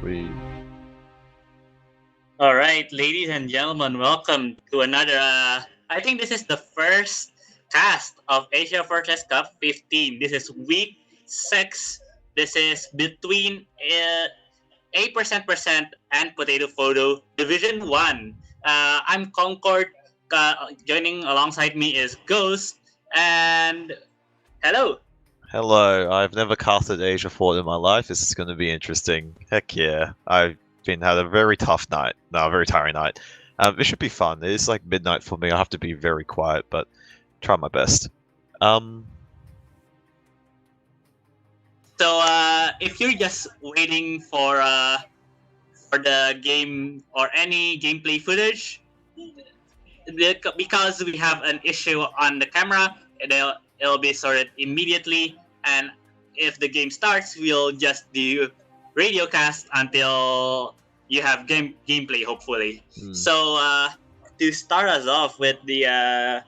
We All right, ladies and gentlemen, welcome to another. I think this is the first cast of AsiaFortress Cup 15. This is week 6. This is between 8% and Potato Photo Division 1. I'm Concord. Joining alongside me is Ghost. And hello. Hello. I've never casted Asia Fort in my life. This is going to be interesting. Heck yeah! I've had a very tough night. No, a very tiring night. It should be fun. It's like midnight for me. I have to be very quiet, but try my best. Um, So if you're just waiting for the game or any gameplay footage, because we have an issue on the camera, it'll be sorted immediately. And if the game starts, we'll just do radio cast until you have gameplay, hopefully. So to start us off with the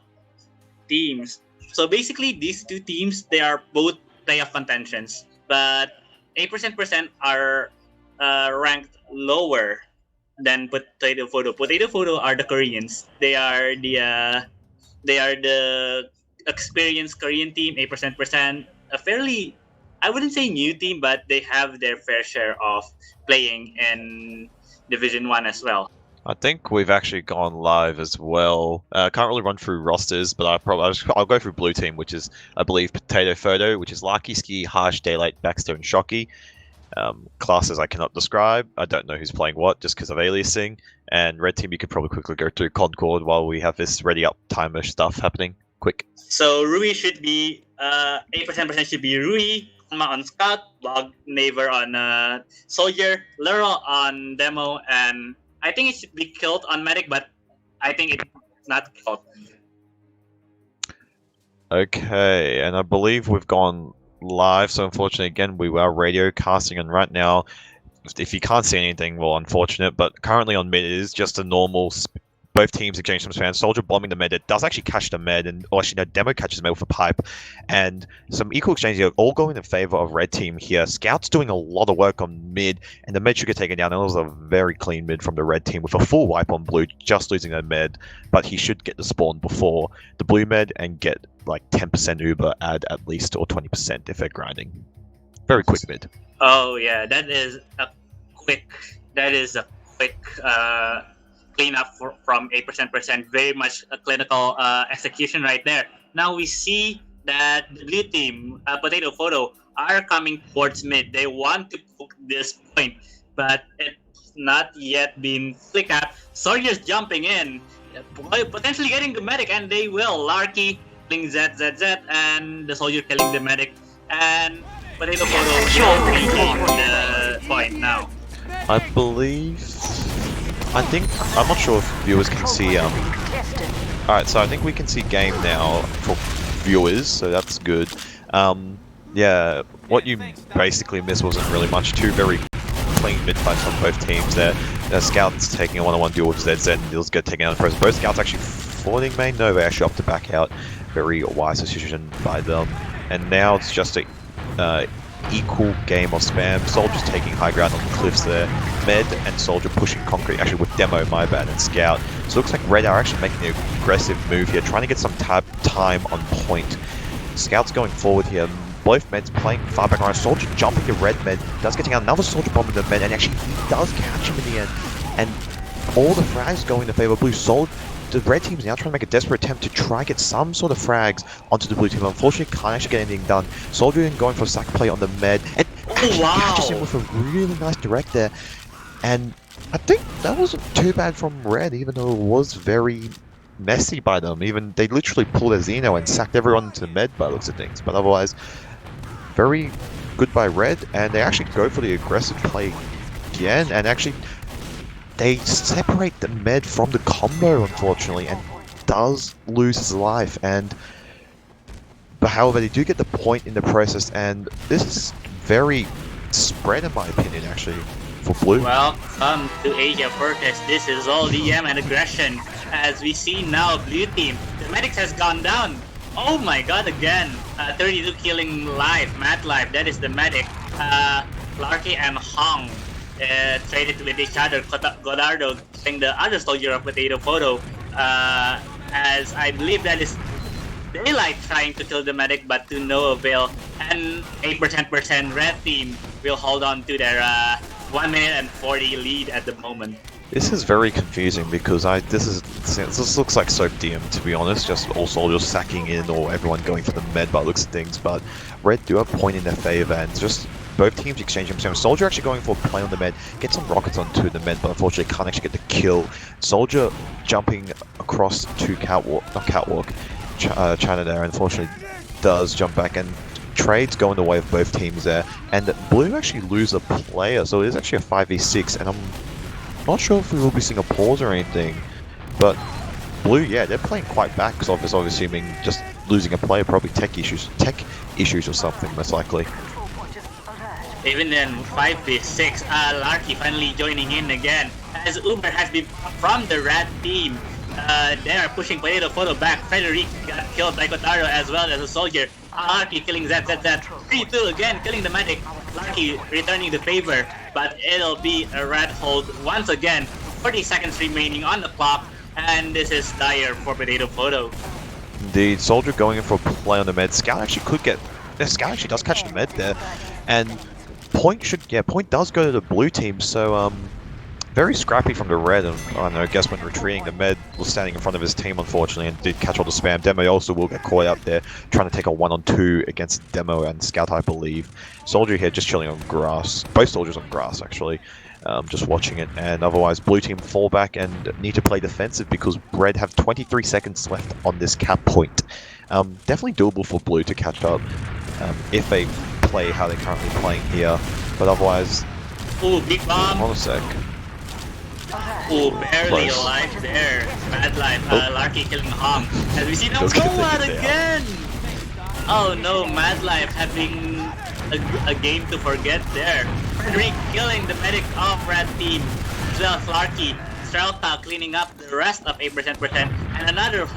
teams. So basically, these two teams, they are both playoff contentions, but 8% are ranked lower than Potato Photo. Potato Photo are the Koreans. They are the experienced Korean team. 8% a fairly, I wouldn't say new team, but they have their fair share of playing in Division One as well. I think we've actually gone live as well. Can't really run through rosters, but I'll go through blue team, which is I believe Potato Photo, which is Lucky Ski, Harsh, Daylight, Baxter, and Shocky. Classes I cannot describe. I don't know who's playing what just because of aliasing. And red team, you could probably quickly go through Concord while we have this ready up timer stuff happening. Quick. So Rui should be 8% should be Rui, Kuma on Scout, Log Naver on Soldier, Lero on Demo, and I think it should be killed on Medic, but I think it's not killed. Okay, and I believe we've gone live, so unfortunately, again, we were radio casting, and right now, if you can't see anything, well, unfortunate, but currently on mid, it is just a normal, both teams exchange some spans, Soldier bombing the med, it does actually catch the med, and actually, no, Demo catches the med with a pipe, and some equal exchanges here, all going in favor of red team here. Scout's doing a lot of work on mid, and the med should get taken down, and it was a very clean mid from the red team with a full wipe on blue, just losing the med, but he should get the spawn before the blue med and get like 10% Uber at least, or 20% if they're grinding. Very quick mid. Oh yeah, that is a quick cleanup from 8%. Very much a clinical execution right there. Now we see that the blue team, Potato Photo, are coming towards mid. They want to cook this point, but it's not yet been flicked out. Soldier's jumping in, potentially getting the medic, and they will. Larky killing ZZZ, and the soldier killing the medic, and Potato Photo will retake the point now. I believe. I'm not sure if viewers can see. Alright, so I think we can see game now for viewers, so that's good. Yeah, what you basically missed wasn't really much. Two very clean mid fights on both teams there. Scout's taking a one-on-one duel with ZZ, and Nils get taken out in the process. Both Scouts actually falling main. No, they actually opt to back out. Very wise decision by them. And now it's just a equal game of spam. Soldier's taking high ground on the cliffs there. Med and Soldier pushing concrete, actually with Demo, my bad, and Scout. So it looks like Red are actually making an aggressive move here, trying to get some time on point. Scout's going forward here. Both Meds playing far back around. Soldier jumping to Red Med, does getting out another Soldier bomb in the Med, and actually he does catch him in the end. And all the frags going in favor of Blue. The red team's now trying to make a desperate attempt to try get some sort of frags onto the blue team. Unfortunately, can't actually get anything done. Soldier going for a sack play on the med, and catches him with a really nice direct there. And I think that wasn't too bad from red, even though it was very messy by them. Even they literally pulled a Xeno and sacked everyone into the med by the looks of things. But otherwise, very good by red, and they actually go for the aggressive play again, and actually they separate the med from the combo, unfortunately, and does lose his life. But however, they do get the point in the process, and this is very spread in my opinion, actually, for blue. Welcome to AsiaFortress. This is all DM and aggression. As we see now, blue team, the medics has gone down. Oh my god, again. 32 killing live, Matt live, that is the medic. Larky and Hong traded with each other. Godardo killing the other soldier of Potato Photo. As I believe that is Daylight trying to kill the medic, but to no avail. And 8% red team will hold on to their 1 minute and 40 lead at the moment. This is very confusing because this looks like soap DM, to be honest, just all soldiers sacking in or everyone going for the med by looks of things, but Red do have point in their favor and just both teams exchanging some. Soldier actually going for a play on the med, get some rockets onto the med, but unfortunately can't actually get the kill. Soldier jumping across to China there, unfortunately does jump back, and trades going the way of both teams there, and Blue actually lose a player, so it is actually a 5v6, and I'm not sure if we will be seeing a pause or anything, but Blue, yeah, they're playing quite back, because obviously assuming just losing a player, probably tech issues or something, most likely. Even then, 5v6, Larky finally joining in again, as Uber has been from the red team. They are pushing Potato Photo back. Frederic got killed by Kotaro as well as a soldier. Larky killing ZZZ. 3-2 again, killing the medic. Larky returning the favor, but it'll be a red hold once again. 40 seconds remaining on the clock, and this is dire for Potato Photo. Indeed, Soldier going in for a play on the med. Scout actually could get... Scout actually does catch the med there, and point does go to the blue team, so very scrappy from the red, and I guess when retreating, the med was standing in front of his team unfortunately and did catch all the spam. Demo also will get caught out there trying to take a 1-on-2 against Demo and Scout, I believe. Soldier here just chilling on grass, both soldiers on grass actually, just watching it, and otherwise blue team fall back and need to play defensive because red have 23 seconds left on this cap point. Definitely doable for blue to catch up if they play how they're currently playing here, but otherwise... Ooh, big bomb! Hold on a sec. Ooh, barely alive there. Bad life. Larky killing Hong. As we see now, Noah again! Oh no, Mad Life having a game to forget there. Frederic killing the medic of red team. As well as Larky. Strelta cleaning up the rest of 8%, and another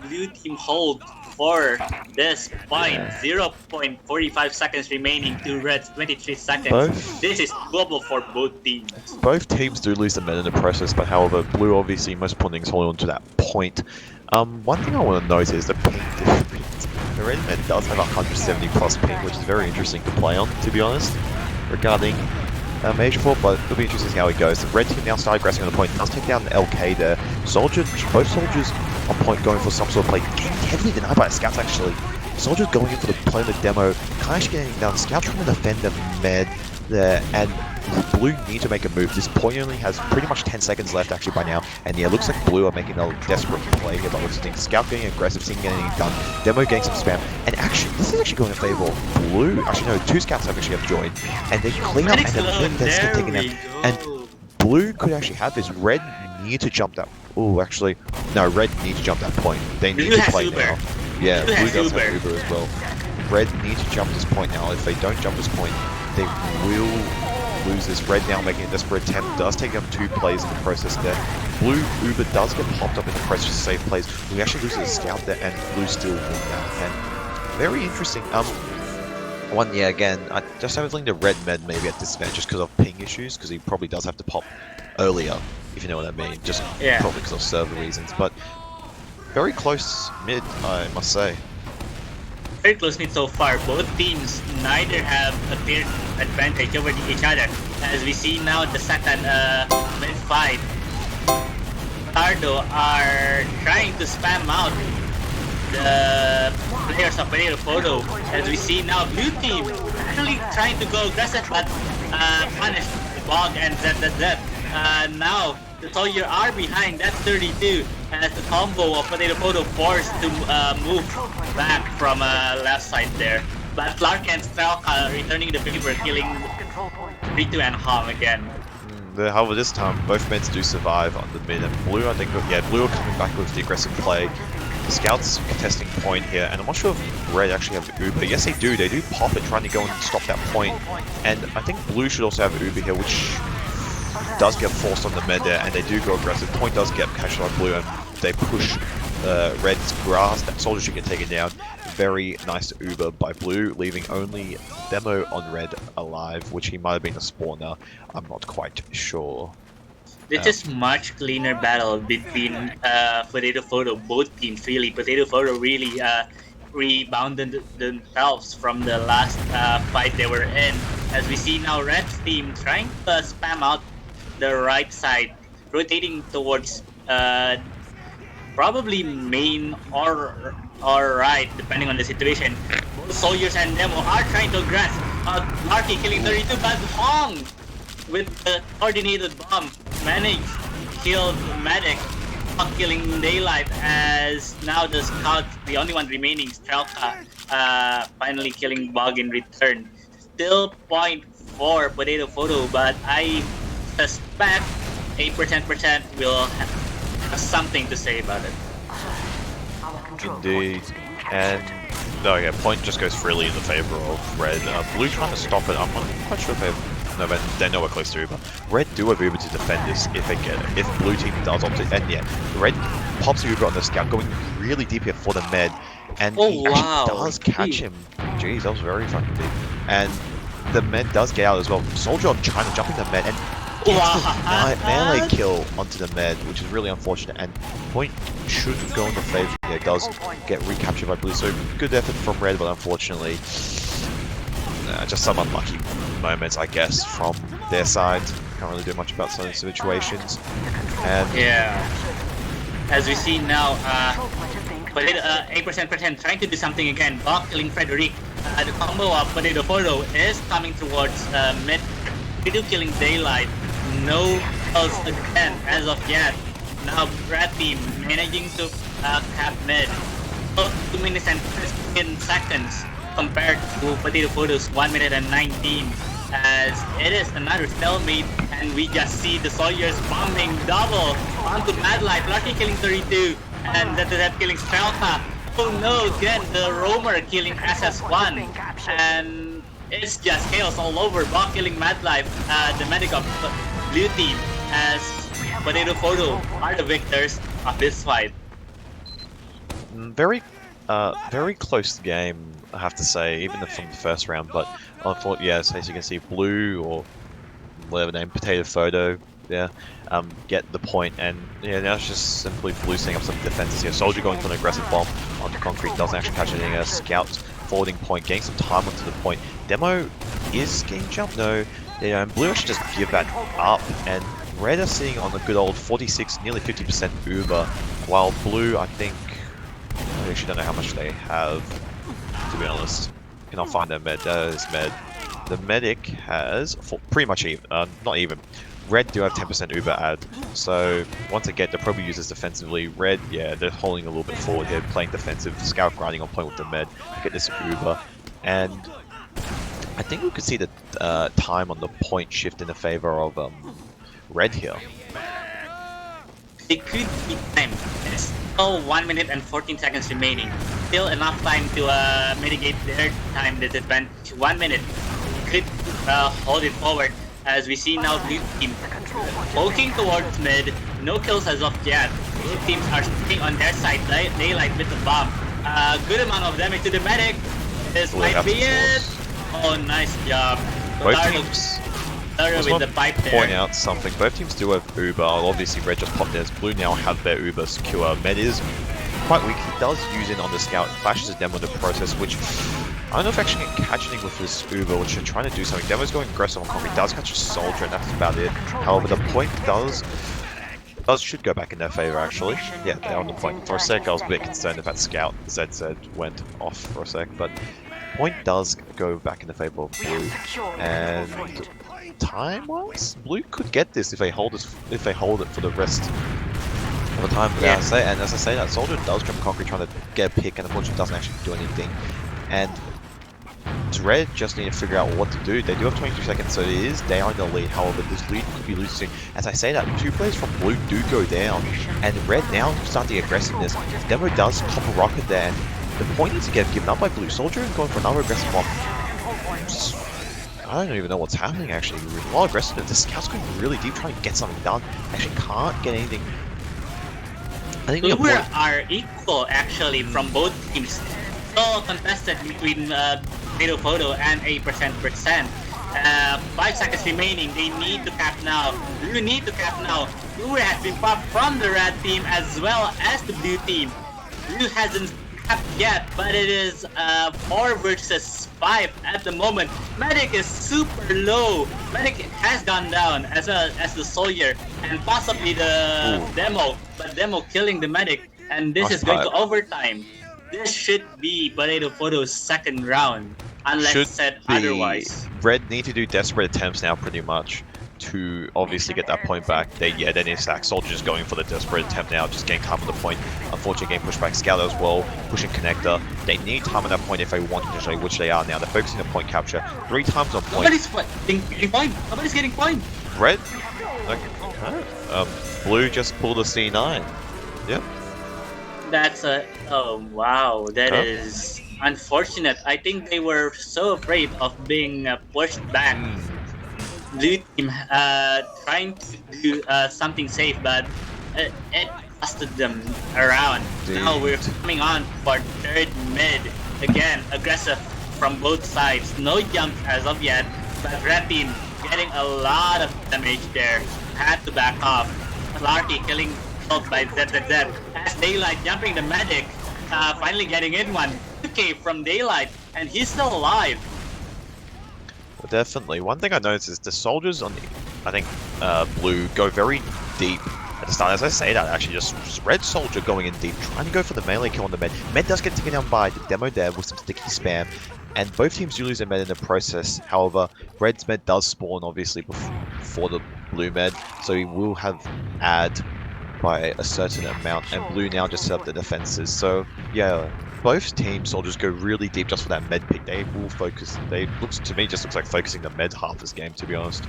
blue team hold for this point. 0.45 seconds remaining to red's 23 seconds. This is doable for both teams. Both teams do lose the med in the process, but however, blue obviously most points holding on to that point. One thing I want to note is the ping difference. The red med does have 170 plus ping, which is very interesting to play on, to be honest, regarding Major 4, but it'll be interesting to see how it goes. The red team now started aggressing on the point, does take down an LK there. Both soldiers on point going for some sort of play, getting heavily denied by the scouts actually. Soldiers going in for the play on the demo, kind of getting down. Scout trying to defend the med there, and blue need to make a move. This point only has pretty much 10 seconds left actually by now, and yeah, it looks like blue are making a desperate play here by looks of things. Scout getting aggressive, seeing anything done, demo getting some spam, and actually, this is actually going in favor of blue. Actually no, two scouts actually have joined, and they clean up and then get taken out. And blue could actually have this. Red need to jump that. Oh, actually, no, red need to jump that point. They need to play now. Yeah, blue does have Uber as well. Red need to jump this point now. If they don't jump this point, they will lose this. Red now making a desperate attempt, does take up 2 plays in the process there. Blue Uber does get popped up in the process to save plays. We actually lose a scout there, and blue still win that. And very interesting. Again, I just have a feeling the red med maybe at disadvantage just because of ping issues, because he probably does have to pop earlier, if you know what I mean, just probably because of server reasons, but very close mid, I must say. Very close mid so far. Both teams neither have a clear advantage over each other. As we see now the second mid fight, Tardo are trying to spam out the players of Potato Photo. As we see now, blue team actually trying to go aggressive, but punish Bog and ZZZ. Now the soldier are behind. That's 32. As the combo of Potato Photo forced to move back from left side there. But Clark and Strelka returning the favor, killing Ritu and Hom again. However, this time both meds do survive on the mid, and blue, I think, blue are coming back with the aggressive play. The scouts contesting point here, and I'm not sure if red actually have Uber. Yes, they do. They do pop it, trying to go and stop that point. And I think blue should also have Uber here, which does get forced on the med there, and they do go aggressive. Point does get catched by blue, and they push Red's grass. That soldier should get taken down. Very nice Uber by Blue, leaving only Demo on Red alive, which he might have been a spawner. I'm not quite sure. This is much cleaner battle between Potato Photo. Both teams really. Potato Photo really rebounded themselves from the last fight they were in. As we see now, Red's team trying to spam out the right side, rotating towards probably main or right, depending on the situation. Both Soldiers and Demo are trying to aggress. Marky killing 32, but Hong with the coordinated bomb managed killed Medic, not killing Daylight, as now the scout, the only one remaining, Strelka, finally killing Bog in return. Still point for Potato Photo, but I suspect 8% will have something to say about it. Indeed. And no, yeah, point just goes freely in the favor of Red. Blue trying to stop it. I'm not quite sure if they're nowhere close to Uber. Red do have Uber to defend this if they get it. If Blue team does opt it, and yeah, Red pops Uber on the scout, going really deep here for the med, and he actually does catch him. Jeez, that was very fucking deep. And the med does get out as well. Soldier trying to jump in the med and gets the melee kill onto the med, which is really unfortunate. And point should go in the favor. It does get recaptured by Blue, so good effort from Red, but unfortunately, just some unlucky moments, I guess, from their side. Can't really do much about some situations. And yeah, as we see now, but 8% trying to do something again. Bog killing Frederic. The combo of Potato Photo is coming towards mid. Potato killing Daylight. No kills again as of yet. Now Red team managing to cap mid. 2 minutes and 15 seconds compared to Potato Photo's 1 minute and 19. As it is another stalemate, and we just see the Soldiers bombing double onto Madlight. Lucky killing 32, and that killing Strelka. Oh no, again the Roamer killing SS1, and it's just chaos all over. Bog killing Madlife, the medic of Blue team, as Potato Photo are the victors of this fight. Very close game, I have to say, even from the first round. But I thought, yes, as you can see, Blue or whatever name, Potato Photo, yeah, get the point, and yeah, now it's just simply Blue setting up some defenses here. Soldier going for an aggressive bomb onto concrete, doesn't actually catch anything. Scout forwarding point, getting some time onto the point. Demo is getting jumped, no. Yeah, and Blue actually just give that up, and Red are sitting on the good old 46, nearly 50% Uber, while Blue, I think, I actually don't know how much they have, to be honest. Cannot find their med. That is med. The medic has pretty much even, not even. Red do have 10% Uber add, so once again, they'll probably use this defensively. Red, yeah, they're holding a little bit forward here, playing defensive, scout grinding on point with the med, get this Uber, and I think we could see the time on the point shift in the favor of Red here. It could be time. There's still 1 minute and 14 seconds remaining. Still enough time to mitigate their time disadvantage. 1 minute could hold it forward, as we see now Blue team poking towards mid. No kills as of yet. Blue teams are staying on their side. Daylight with the bomb. Good amount of damage to the medic. This might be it. Oh, nice job. Both teams. With the pipe there. Point out something. Both teams do have Uber. Obviously, Red just popped theirs. Blue now have their Uber secure. Med is quite weak. He does use it on the scout. Flashes a demo in the process, which I don't know if actually can catch anything with this Uber, which are trying to do something. Demo's going aggressive on concrete. Does catch a soldier, and that's about it. However, the point should go back in their favor, actually. Yeah, they're on the point. For a sec, I was a bit concerned if that scout ZZ went off for a sec, but point does go back in the favor of Blue. And time-wise, Blue could get this if they hold it for the rest of the time. Yeah. And as I say, that soldier does jump concrete trying to get a pick, and unfortunately doesn't actually do anything. And Red just need to figure out what to do. They do have 22 seconds, so they are in the lead. However, this lead could be losing soon. As I say that, 2 players from Blue do go down, and Red now start the aggressiveness. Demo does pop a rocket there, and the point is to get given up by Blue. Soldier is going for another aggressive bomb. I don't even know what's happening, actually. A lot of aggressiveness. The scout's going really deep, trying to get something done. Actually can't get anything I think the Uber important. are equal actually from both teams. So contested between Potato Photo and 8%. 5 seconds remaining. They need to cap now. Blue need to cap now. Uber has been popped from the red team as well as the blue team. Blue hasn't capped yet, but it is 4 versus 5 at the moment. Medic is super low. Medic has gone down as well as the soldier and possibly the demo, but demo killing the medic. And this Nice is going to pipe. overtime. This should be Potato Photo's second round, unless Should said be. otherwise. Red need to do desperate attempts now, pretty much, to obviously get that point back. They need to stack. Soldiers going for the desperate attempt now, just getting time on the point. Unfortunately, getting pushed back. Scout as well, pushing connector. They need time on that point if they want to show, which they are now. They're focusing on point capture. 3 times on point. Nobody's getting point. Nobody's getting point. Red? Okay. Blue just pulled a C9. Yep. That's a wow. That is unfortunate. I think they were so afraid of being pushed back. Blue team trying to do something safe, but it costed them around. Dude. Now we're coming on for third mid. Again, aggressive from both sides. No jumps as of yet, but red team getting a lot of damage there. Had to back off. Clarky killing by ZZZ as Daylight jumping the medic, finally getting in one. 2K from Daylight, and he's still alive. Well, definitely. One thing I noticed is the soldiers on, I think, blue go very deep at the start. As I say that, actually, just red soldier going in deep, trying to go for the melee kill on the med. Med does get taken down by the demo dev with some sticky spam, and both teams do lose their med in the process. However, red's med does spawn, obviously, before the blue med, so he will have add by a certain amount, and blue now just set up the defenses. So yeah, both team soldiers go really deep just for that med pick. They will focus. They looks to me just looks like focusing the med half this game, to be honest.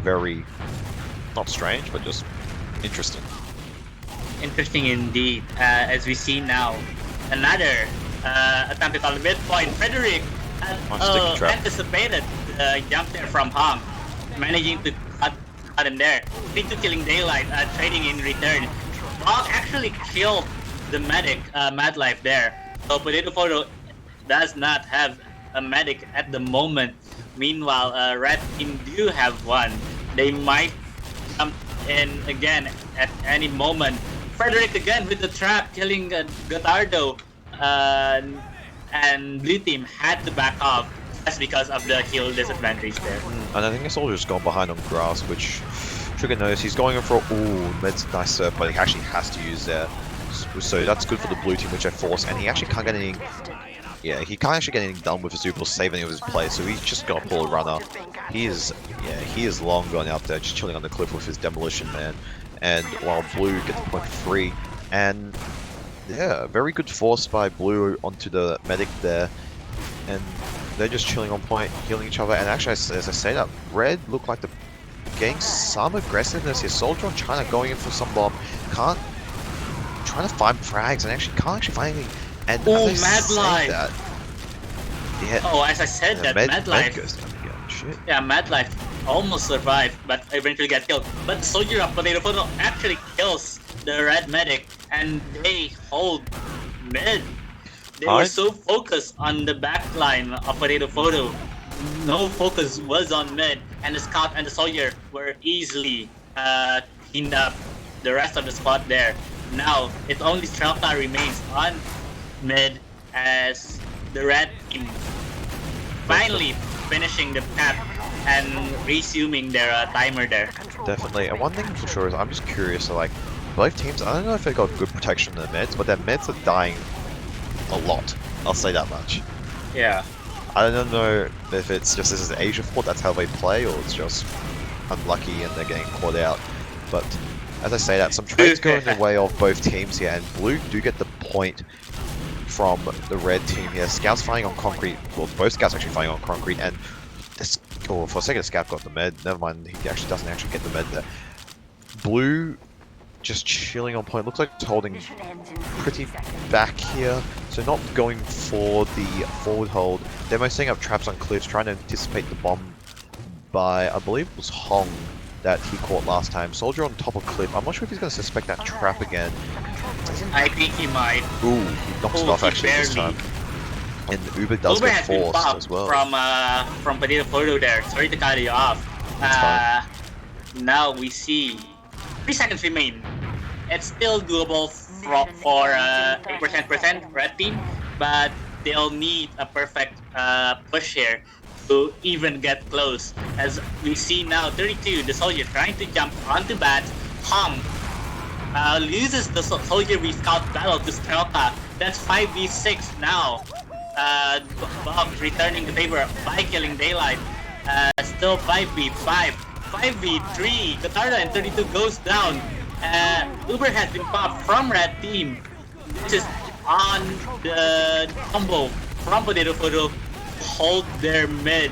Very not strange, but just interesting. Interesting indeed. As we see now, another attempt on the midpoint. Frederick anticipated the jump there from Hong, managing to cut him there. 3-2 killing Daylight, trading in return. Hong actually killed the medic, Mad Life there. So Potato Photo does not have a medic at the moment. Meanwhile, Red Team do have one. They might jump in again at any moment. Frederick again with the trap, killing Gotardo. And Blue Team had to back off just because of the heal disadvantage there. And I think the soldier's gone behind on grass, which Trigger knows. He's going in for med's nice surf, but he actually has to use there. So that's good for the blue team, which they force, and he actually can't get any. Yeah, he can't actually get anything done with his super or save any of his plays, so he's just gonna pull a runner. He is long gone out there, just chilling on the cliff with his demolition man. And while blue gets the point for free, and yeah, very good force by blue onto the medic there, and they're just chilling on point, healing each other. And actually, as I say that, red look like they're getting some aggressiveness here. Soldier on China going in for some bomb, trying to find frags and actually can't actually find anything. And Mad Life! Yeah, as I said, that Mad Life goes down again. Shit. Yeah, Mad Life almost survived, but eventually got killed. But the soldier of Potato Photo actually kills the red medic, and they hold mid. They were so focused on the back line of Potato Photo. No focus was on mid, and the scout and the soldier were easily cleaned up. The rest of the squad there. Now, it only Strelka remains on mid as the red team finally finishing the path and resuming their timer there. Definitely, and one thing for sure is I'm just curious, so like, both teams, I don't know if they got good protection on their meds, but their meds are dying a lot. I'll say that much. Yeah. I don't know if it's just this is AsiaFortress, that's how they play, or it's just unlucky and they're getting caught out. But as I say that, some trades go in the way of both teams here, and blue do get the point from the red team here. Scouts fighting on concrete, well, both scouts actually fighting on concrete, and this, for a second, Scout got the med. Never mind, he actually doesn't actually get the med there. Blue just chilling on point. Looks like it's holding pretty back here, so not going for the forward hold. They're setting up traps on cliffs, trying to anticipate the bomb by, I believe it was Hong that he caught last time. Soldier on top of cliff. I'm not sure if he's going to suspect that trap again. I think he might. Ooh, he knocks it Oh, off he actually this barely. time. And Uber does Uber get has been forced popped as well. from Potato Photo there. Sorry to cut you off. Now we see 3 seconds remain. It's still doable for 8% red team, but they'll need a perfect push here to even get close. As we see now, 32, the soldier trying to jump onto bat. Hong loses the soldier v scout battle to Strelka. That's 5v6 now. Bob returning the favor by killing Daylight. Still 5v5. 5v3. Katarda and 32 goes down. Uber has been popped from red team. This is on the combo from Potato Photo to hold their mid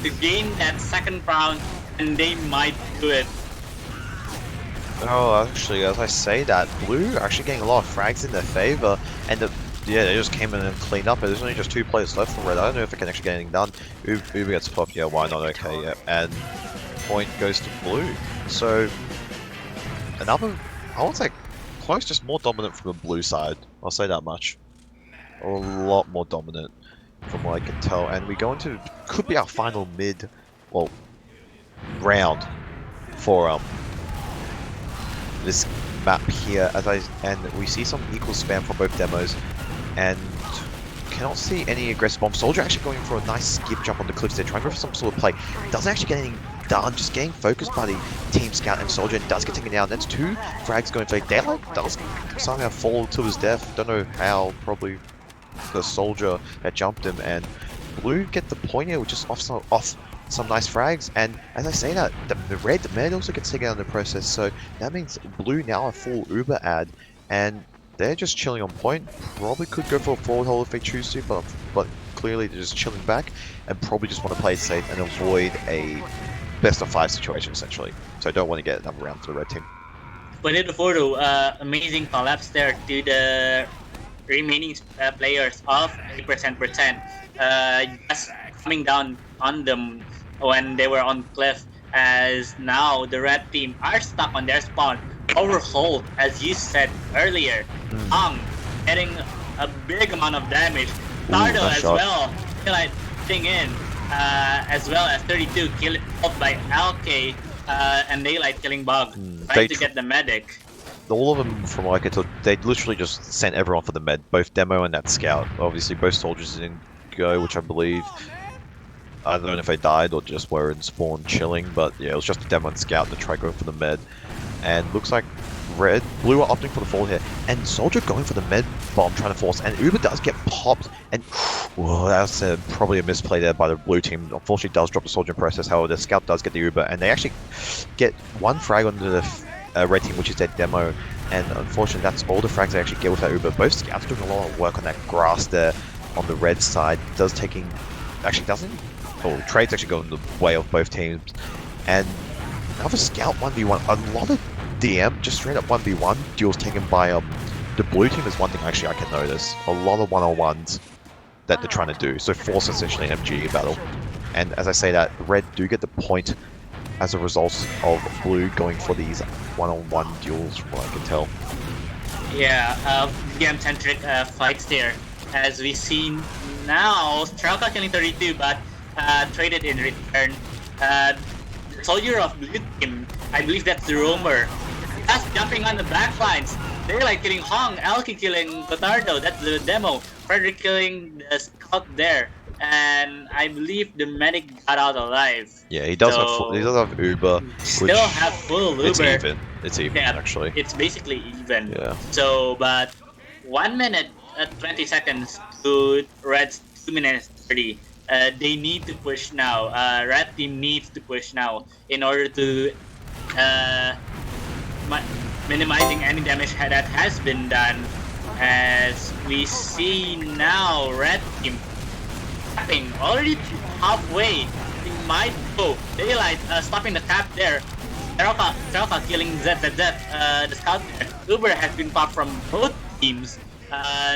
to gain that second round, and they might do it. Oh, actually, as I say that, Blue are actually getting a lot of frags in their favor, and yeah, they just came in and cleaned up. There's only just 2 players left for Red. I don't know if they can actually get anything done. Uber gets popped, yeah, why not? Okay, yeah, and point goes to Blue. So another, I would say, close, just more dominant from the Blue side. I'll say that much. A lot more dominant from what I can tell, and we go into could be our final mid, well, round for this map here, and we see some equal spam from both demos, and cannot see any aggressive bomb. Soldier actually going for a nice skip jump on the cliffs. They're trying for some sort of play. Doesn't actually get anything done. Just getting focused by the Team Scout and Soldier, and does get taken down. That's 2 frags going for Daylight. Does somehow fall to his death. Don't know how. Probably the Soldier that jumped him, and Blue get the point here, which is off some nice frags. And as I say that, the red man also gets taken out in the process, so that means Blue now a full Uber ad, and they're just chilling on point. Probably could go for a forward hold if they choose to, but clearly they're just chilling back and probably just want to play safe and avoid a best of 5 situation essentially. So I don't want to get another round to the red team. Potato Photo, amazing collapse there to the remaining players of 8%. Just coming down on them when they were on cliff, as now the red team are stuck on their spawn. Overhold, as you said earlier. Getting a big amount of damage. Tardo nice as shot. well, hitting in, as well as 32 killed by LK and Daylight killing Bug, trying to get the medic. All of them, from what I could tell, they literally just sent everyone for the med, both demo and that scout. Obviously, both soldiers didn't go, which I believe, I don't know if they died or just were in spawn chilling, but yeah, it was just a demo and scout that tried going for the med. And looks like Blue are opting for the fall here, and Soldier going for the med bomb, trying to force, and Uber does get popped, and whoa, that's probably a misplay there by the Blue team. Unfortunately, does drop the Soldier in process. However, the scout does get the Uber, and they actually get 1 frag onto the red team, which is their demo, and unfortunately that's all the frags they actually get with that Uber. Both scouts doing a lot of work on that grass there on the red side, doesn't, trades actually go in the way of both teams, and another scout 1v1, a lot of DM, just straight up 1v1 duels taken by the Blue team is one thing actually I can notice, a lot of one-on-ones that they're trying to do, so force essentially an MG battle, and as I say that, red do get the point as a result of Blue going for these one-on-one duels, from what I can tell. Yeah, DM-centric fights there. As we see now, Strelka killing 32, but traded in return. The soldier of Blue team, I believe that's the roamer, just jumping on the backlines. Daylight killing Hong, Elki killing Gotardo, that's the demo. Frederick killing the scout there. And I believe the medic got out alive. Yeah, he does have Uber, Still have full Uber. It's even actually. It's basically even. Yeah. So, but 1 minute 20 seconds to Red's 2 minutes 30. They need to push now. Red team needs to push now in order to minimizing any damage that has been done. As we see now, Red team capping already halfway. They might go. Daylight stopping the cap there. Terrafa killing ZZZ, the scout there. Uber has been popped from both teams.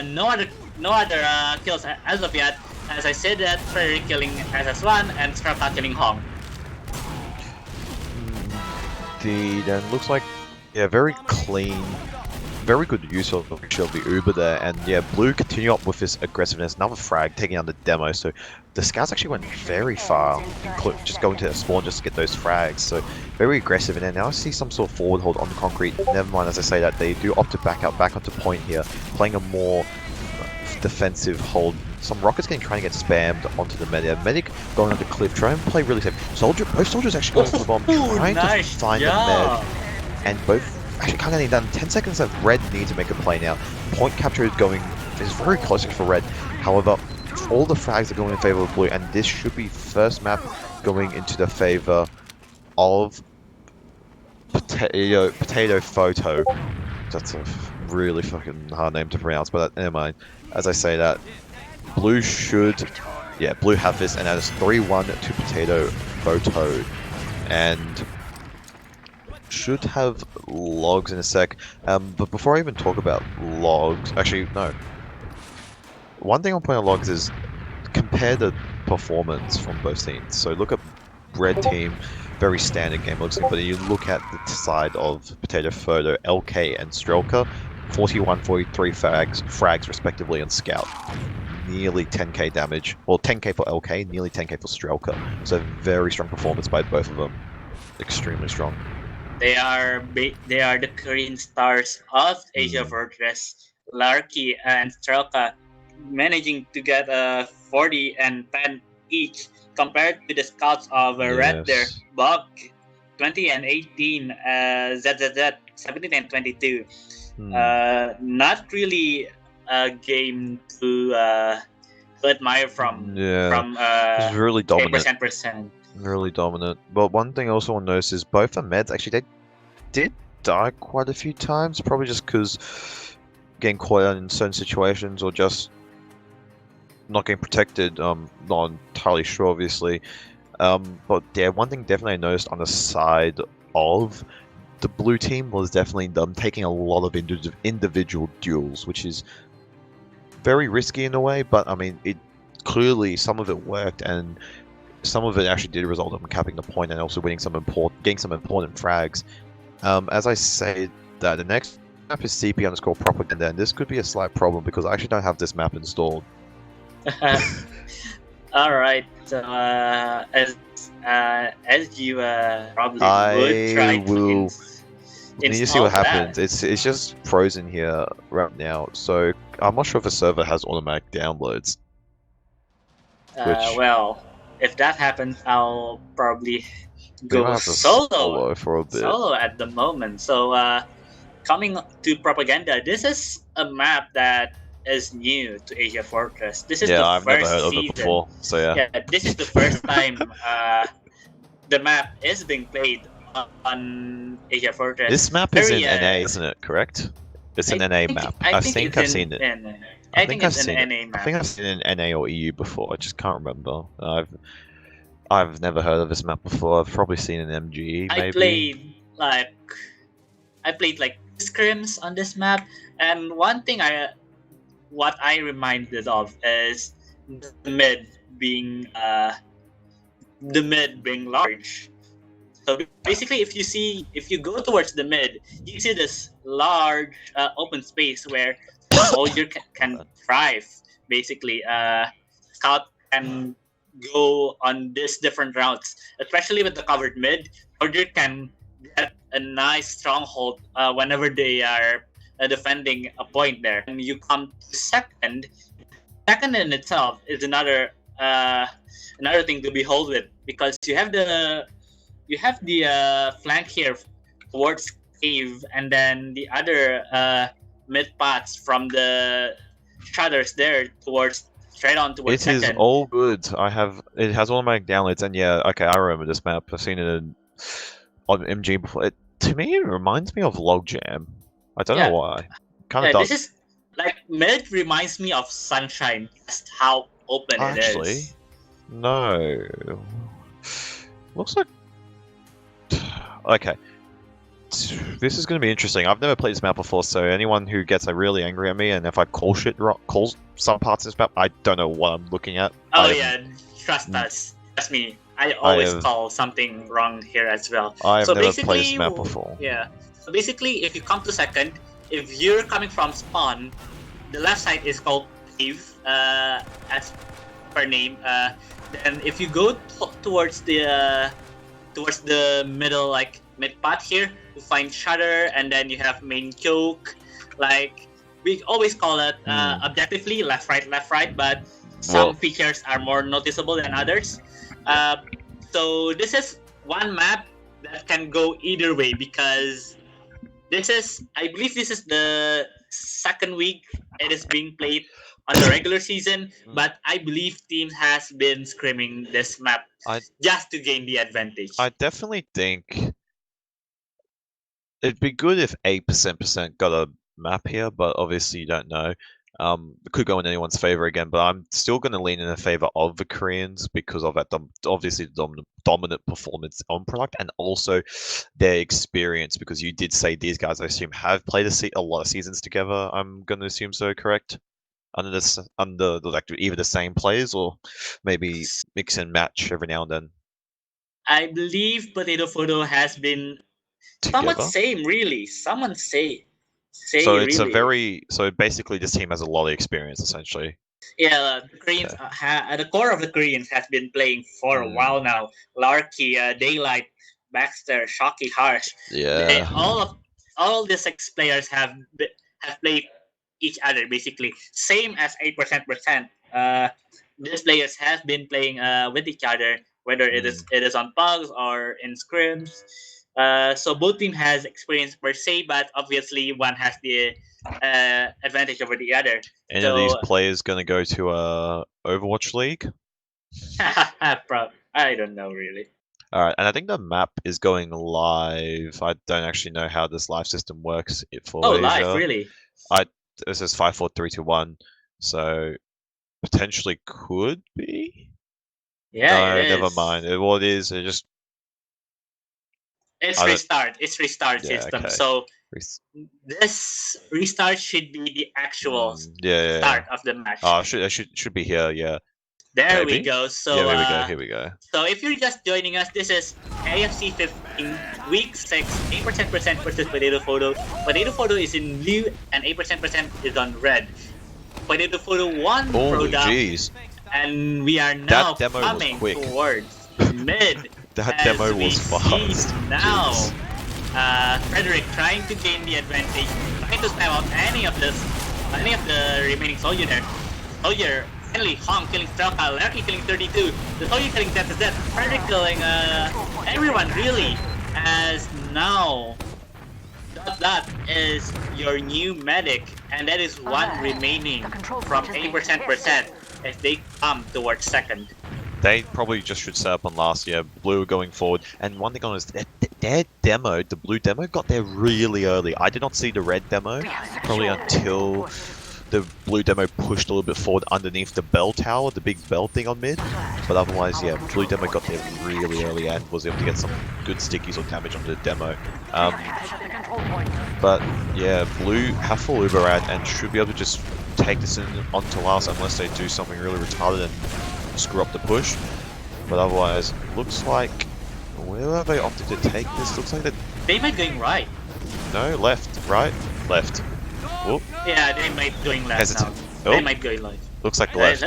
No other kills as of yet. As I said that, Frederick killing SS1 and Terrafa killing Hong. Indeed, and looks like, yeah, very clean very good use of the Uber there, and yeah, Blue continue up with this aggressiveness. Another frag taking on the demo, so the scouts actually went very far, just going to their spawn just to get those frags. So very aggressive, and then now I see some sort of forward hold on the concrete. Never mind, as I say that, they do opt to back out, back onto point here, playing a more defensive hold. Some rockets trying to get spammed onto the medic. Medic going on the cliff, trying to play really safe. Both soldiers actually going for the bomb, trying to find the med, and both actually can't get anything done. 10 seconds left. Red need to make a play now. Point capture is very close for Red. However, all the frags are going in favor of Blue, and this should be first map going into the favor of Potato Photo. That's a really fucking hard name to pronounce, but never mind. As I say that, Blue Blue have this, and that is 3-1 to Potato Photo, and should have logs in a sec. But before I even talk about logs, actually no. One thing I'll point out logs is compare the performance from both teams. So look at Red team, very standard game looks, but you look at the side of Potato Photo, LK and Strelka, 41, 43 frags respectively on Scout. Nearly 10k damage, well 10k for LK, nearly 10k for Strelka. So very strong performance by both of them. Extremely strong. They are the Korean stars of AsiaFortress, Larky and Strelka, managing to get 40 and 10 each, compared to the scouts of Red there, Buck 20 and 18, ZZZ 17 and 22. Not really a game to admire from. It's really dominant. Percent. Really dominant. But one thing I also want to notice is both the meds actually they did die quite a few times, probably just because getting caught out in certain situations or just not getting protected. Not entirely sure, obviously. But yeah, one thing definitely I noticed on the side of the blue team was definitely them taking a lot of individual duels, which is very risky in a way. But I mean, it clearly some of it worked, and some of it actually did result in capping the point and also getting some important frags. As I say that, the next map is CP_propaganda, and this could be a slight problem because I actually don't have this map installed. Alright, so as you probably would try to we need to see what happens. It's just frozen here right now, so I'm not sure if the server has automatic downloads. Well, if that happens, I'll probably go solo for a bit. Solo at the moment. So coming to propaganda, this is a map that is new to AsiaFortress. This is the I've first never heard season. of it before. So yeah, this is the first time the map is being played on AsiaFortress. This map is in NA, isn't it? Correct? It's an NA map. I think I've seen it. I think it's an NA map. I think I've seen it in NA or EU before. I just can't remember. I've never heard of this map before. I've probably seen an MGE. Maybe. I played like scrims on this map, and one thing what I reminded of is the mid being large. So basically, if you go towards the mid, you see this large open space where the soldier can thrive. Basically, scout can go on these different routes, especially with the covered mid. Soldier can get a nice stronghold whenever they are defending a point there. And you come to second. Second in itself is another thing to behold with, because you have the flank here towards cave, and then the other mid paths from the shutters there straight on towards second. It is all good. It has automatic downloads, and yeah, okay, I remember this map. I've seen it on MG before. To me, it reminds me of Logjam. I don't know why. Kind of does. This is like mid reminds me of Sunshine. Just how open it is. Actually, no. Looks like. Okay. This is going to be interesting. I've never played this map before, so anyone who gets really angry at me, and if I calls some parts of this map, I don't know what I'm looking at. Trust us. Trust me. I always call something wrong here as well. I have never played this map before. Yeah. So basically, if you come to second, if you're coming from spawn, the left side is called cave, as per name. Then if you go towards the middle, like mid path here, you find shutter, and then you have main choke. Like we always call it objectively left right, but some Well, features are more noticeable than others. So this is one map that can go either way because I believe this is the second week it is being played on the regular season, but I believe team has been scrimming this map I just to gain the advantage. I definitely think it'd be good if 8% got a map here, but obviously you don't know. It could go in anyone's favor again, but I'm still going to lean in the favor of the Koreans because of that, obviously the dominant performance on product and also their experience. Because you did say these guys, I assume, have played a lot of seasons together. I'm going to assume so, correct? Under like either the same players or maybe mix and match every now and then I believe Potato Photo has been somewhat together. same, really. Someone So say it's a really. so basically this team has a lot of experience essentially. Yeah, the Koreans Okay. at the core of the Koreans has been playing for a while now. Larky, Daylight, Baxter, Shocky, Harsh. They Yeah. all these six players have played each other basically, same as 8%. These players have been playing with each other, whether it is on pugs or in scrims. So both team has experience per se, but obviously one has the advantage over the other. Any of these So players going to go to Overwatch League? I don't know really. All right, and I think the map is going live. I don't actually know how this live system works Oh, for live Asia. really? I This is 5, 4, 3, 2, 1, so potentially could be. Yeah, it No, never is. mind. It is. It just It's I don't. restart. It's restart Yeah. system. Okay. So Res- this restart should be the actual Yeah. Yeah. Yeah. start of the match. Should be here. Yeah. There we Maybe. go. Yeah. So Here we go. Here we go. so if you're just joining us, this is AFC 15 week 6, 8% versus Potato Photo. Potato Photo is in blue and 8% is on red. Potato Photo won Oh, product, jeez. and we are now That demo was coming quick. towards mid. That As demo we was see fast. now, Jeez. Frederick trying to gain the advantage, trying to spam out any of the remaining soldier there. Soldier finally Hong killing Strelka, Larky killing 32, the soldier killing Death is Death, Frederick killing everyone really. As now that is your new medic, and that is one remaining from 8% if they come towards second. They probably just should set up on last year. Blue going forward, and one thing on is their demo, the blue demo, got there really early. I did not see the red demo probably until the blue demo pushed a little bit forward underneath the bell tower, the big bell thing on mid. But otherwise, yeah, blue demo got there really early and was able to get some good stickies or damage on the demo. But yeah, blue have full Uber ad and should be able to just take this in onto last unless they do something really retarded and screw up the push. But otherwise, looks like where have they opted to take this? Looks like they might going right. No, left, right, left. Whoop. Yeah, they might going left Hesitant. now. Oh. They might going left. Looks like left.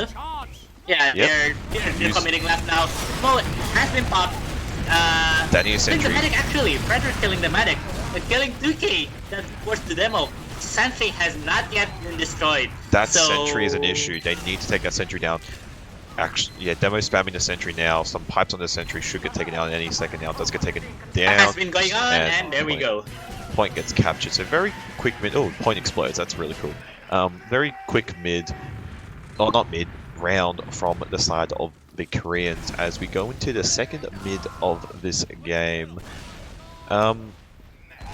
Yeah, Yep. they're committing left now. Bullet has been popped. Danny is killing the sentry. medic actually. Frederick killing the medic. Killing 2K. That's forced the demo. Sentry has not yet been destroyed. That so... sentry is an issue. They need to take that sentry down. Actually, yeah, demo spamming the sentry now. Some pipes on the sentry should get taken out any second now. It does get taken down. That has been going on, and there we go. Point gets captured. So very quick mid. Oh, point explodes. That's really cool. Very quick mid. Oh, not mid. Round from the side of the Koreans as we go into the second mid of this game.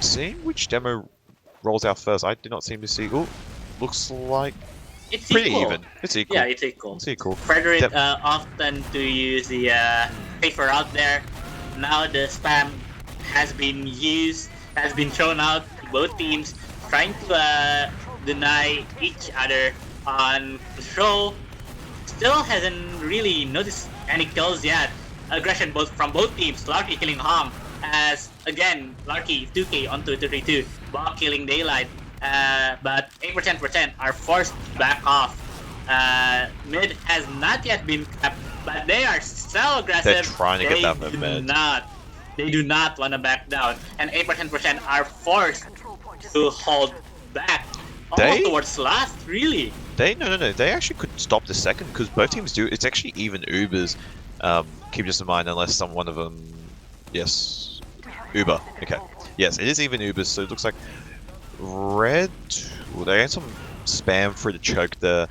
Seeing which demo rolls out first. I did not seem to see. Oh, looks like it's pretty equal. even. It's equal. Yeah, it's equal. It's equal. Frederick often to use the safer out there. Now the spam has been used, has been thrown out to both teams, trying to deny each other on control. Still hasn't really noticed any kills yet. Aggression from both teams. Larky killing Hong as again Larky 2K onto 32. Bob killing Daylight. but 8% are forced to back off. Mid has not yet been capped, but they are so aggressive. They're trying to get down the mid. They do not want to back down, and 8% are forced to hold back. Almost towards last, really. No. They actually could stop the second because both teams do. It's actually even Ubers. Keep this in mind, unless one of them. Yes, Uber. Okay. Yes, it is even Ubers. So it looks like Red. Well, they had some spam through the choke there,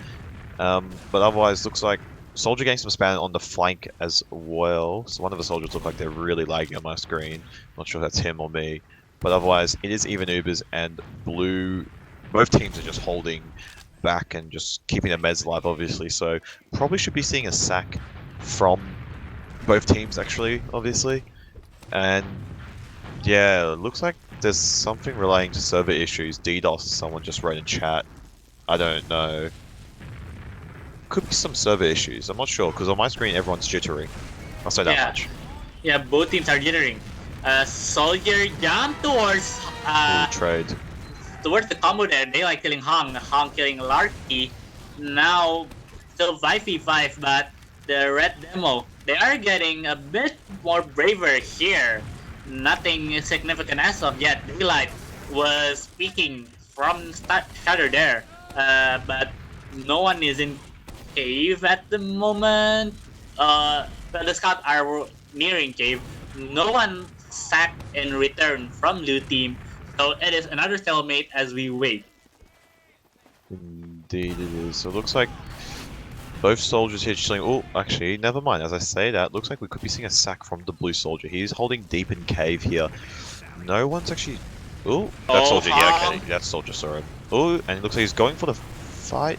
but otherwise looks like Soldier getting some spam on the flank as well. So one of the soldiers look like they're really lagging on my screen. Not sure if that's him or me, but otherwise it is even Ubers and Blue. Both teams are just holding back and just keeping their meds alive, obviously. So probably should be seeing a sack from both teams, actually, obviously. And yeah, it looks like there's something relating to server issues. DDoS, someone just wrote in chat. I don't know. Could be some server issues. I'm not sure because on my screen everyone's jittery. I'll say that much. Yeah, both teams are jittering. Soldier jump towards trade. Towards the combo there. They like killing Hong killing Larky. Now still 5v5, but the red demo, they are getting a bit more braver here. Nothing significant as of yet. Daylight was peeking from shutter there, but no one is in cave at the moment. The scouts are nearing cave. No one sacked in return from blue team, so it is another stalemate as we wait. Indeed it is. So it looks like both soldiers here chilling. Oh, actually, never mind. As I say that, looks like we could be seeing a sack from the blue soldier. He's holding deep in cave here. No one's actually... Oh, that soldier. Yeah, okay. That soldier saw him. Oh, and it looks like he's going for the fight.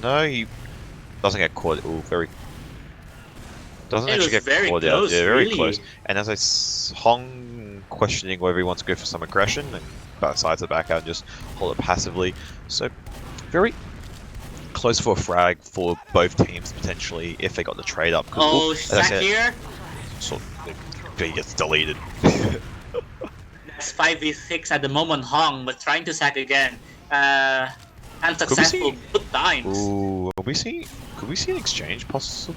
No, he doesn't get caught. Oh, very... Doesn't actually get caught out. Yeah, very close. And as Hong questioning whether he wants to go for some aggression and decides to back out and just hold it passively. So, very close for a frag for both teams potentially if they got the trade up. Oh, sack here. So he gets deleted. That's 5v6 at the moment. Hong was trying to sack again. Unsuccessful both times. Ooh, could we see an exchange possibly?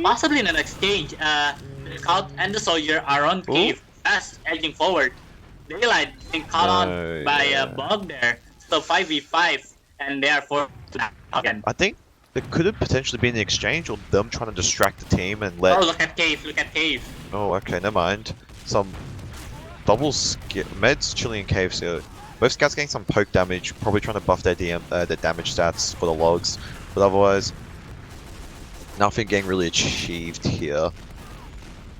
Possibly in an exchange. The scout and the soldier are on cave, fast edging forward. Daylight being caught on by a bug there. So 5v5, and they are forced to again. I think there could have potentially been an exchange or them trying to distract the team and let... Oh, look at cave, look at cave. Oh, okay, never mind. Some double meds chilling in caves here. Both scouts getting some poke damage, probably trying to buff their their damage stats for the logs, but otherwise nothing getting really achieved here.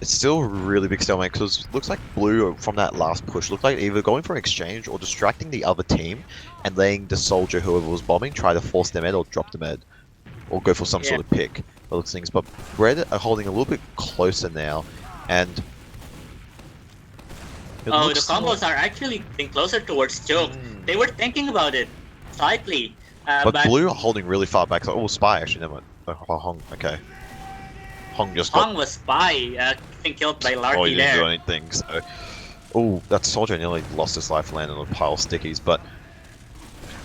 It's still a really big stalemate because it looks like blue from that last push looked like either going for an exchange or distracting the other team and letting the soldier, whoever was bombing, try to force the med or drop the med or go for some sort of pick. Those things, but Red are holding a little bit closer now, and the combos are actually getting closer towards choke. They were thinking about it slightly, but blue are holding really far back. So, spy actually, never mind. Hong, okay. Hong was spy, getting killed by Larky he didn't there. do anything, so... Oh, that soldier nearly lost his life, landed on a pile of stickies, but...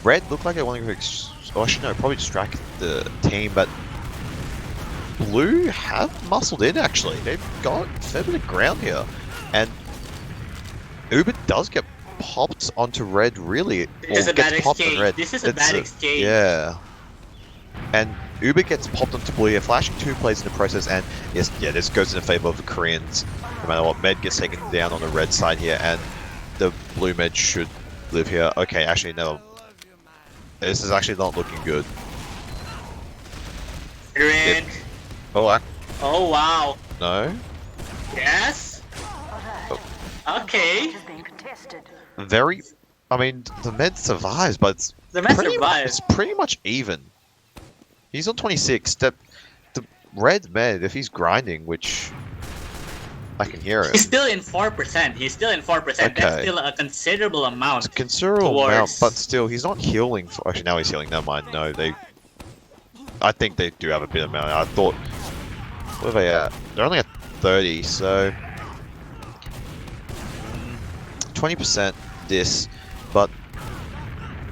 Red looked like they wanted to... Oh, actually no, probably distract the team, but... Blue have muscled in, actually. They've got a fair bit of ground here. And... Uber does get popped onto Red, really. This is a bad exchange. This is a bad exchange. Yeah. And Uber gets popped onto blue here, flashing 2 plays in the process, and yes, this goes in favor of the Koreans. No matter what, Med gets taken down on the red side here, and the blue Med should live here. Okay, actually, no. This is actually not looking good. Oh, wow. No? Yes? Okay. Very... I mean, the Med survives, but it's... It's pretty much even. He's on 26. The red Med, if he's grinding, which I can hear him. He's still in 4%. He's still in 4%. Okay. That's still a considerable amount. It's a considerable amount, but still, he's not healing. Actually, now he's healing. Never mind. No, I think they do have a bit of amount. I thought... Where are they at? They're only at 30, so... 20% this, but...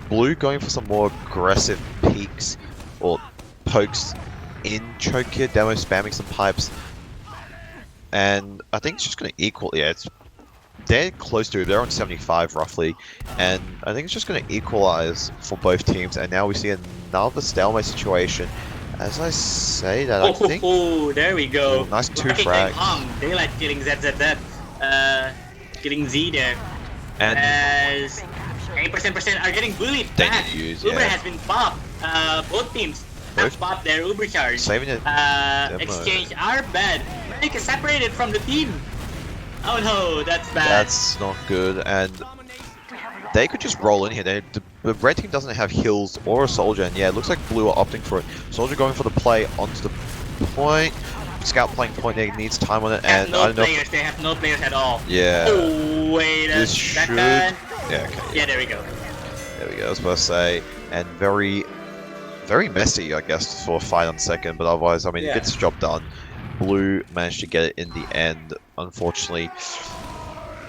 Blue going for some more aggressive peaks or pokes in choke here. Demo spamming some pipes. And I think it's just going to equal, yeah, they're close to it, they're on 75 roughly, and I think it's just going to equalize for both teams, and now we see another stalemate situation. As I say that, I think... Oh, there we go. Ooh, nice 2 Lucky frags. Daylight killing ZZZ, killing Z there. And as 8% are getting bullied they back. need to use, Uber yeah. has been popped. Both teams have popped their Uber charge. Saving it. Exchange are bad. Medic is separated from the team. Oh no, that's bad. That's not good, and they could just roll in here. The red team doesn't have heals or a soldier, and yeah, it looks like blue are opting for it. Soldier going for the play onto the point. Scout playing point, they needs time on it, and no I don't know. They have no players at all. Yeah. Oh, wait a second. Yeah, okay. Yeah, there we go. There we go, I was supposed to say. And very messy, I guess, for a fight on second, but otherwise, I mean, it gets the job done. Blue managed to get it in the end. Unfortunately,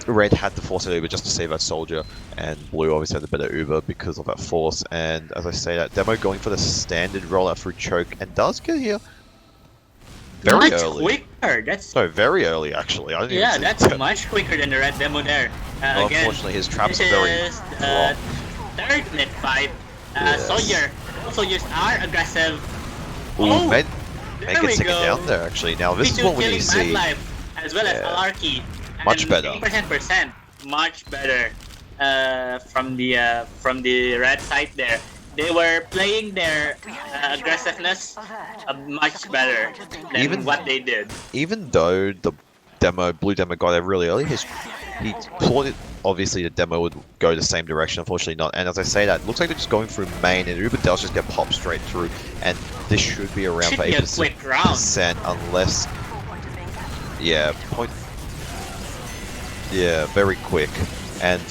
Red had to force an Uber just to save that soldier, and Blue obviously had the better Uber because of that force. And as I say that, Demo going for the standard rollout through choke, and does get here very much early. Quicker. That's No, very early actually. I didn't even that's see much quicker than the Red Demo there. Well, Again, unfortunately, his traps this are very is wrong. third mid fight. Yes. Soldiers are aggressive. Ooh, Med there gets we taken go. down there actually. Now this is what we need to see. Life, as well as Alarky. Much better. 8% much better from the red side there. They were playing their aggressiveness much better than what they did. Even though the blue demo got there really early, he thought obviously the demo would go the same direction, unfortunately not. And as I say that, it looks like they're just going through main, and Uber does just get popped straight through, and this should be around for 8% unless... Yeah, very quick. And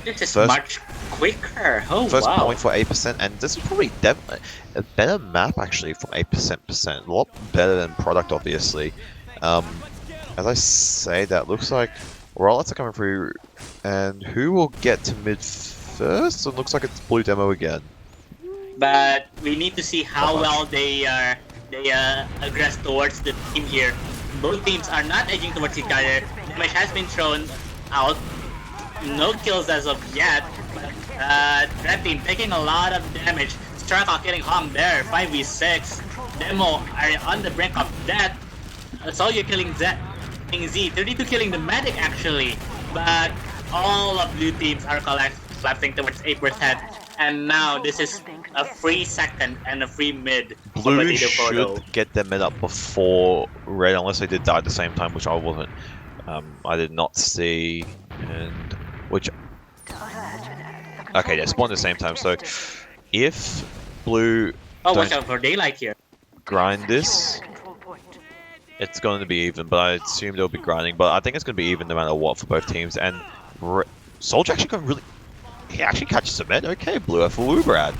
this is much quicker. Oh, first wow. point for 8%, and this is probably a better map actually from 8%. A lot better than product, obviously. As I say that, looks like rollouts are coming through, and who will get to mid first? It looks like it's blue demo again. But we need to see how well they aggress towards the team here. Both teams are not edging towards each other. Damage has been thrown out. No kills as of yet. But red team taking a lot of damage. Straka getting hung there. 5v6. Demo are on the brink of death. Soldier killing Z. 32 killing the medic actually. But all of blue teams are collapsing towards 8%. And now this is a free second and a free mid. Blue should get their mid up before red, unless they did die at the same time, which I wasn't. I did not see, and which. Okay, they spawned at the same time. So if blue watch out for daylight here. Grind this, it's going to be even. But I assume they'll be grinding. But I think it's going to be even no matter what for both teams. And Soldier actually got really. He actually catches a med. Okay, blue F for Uberad.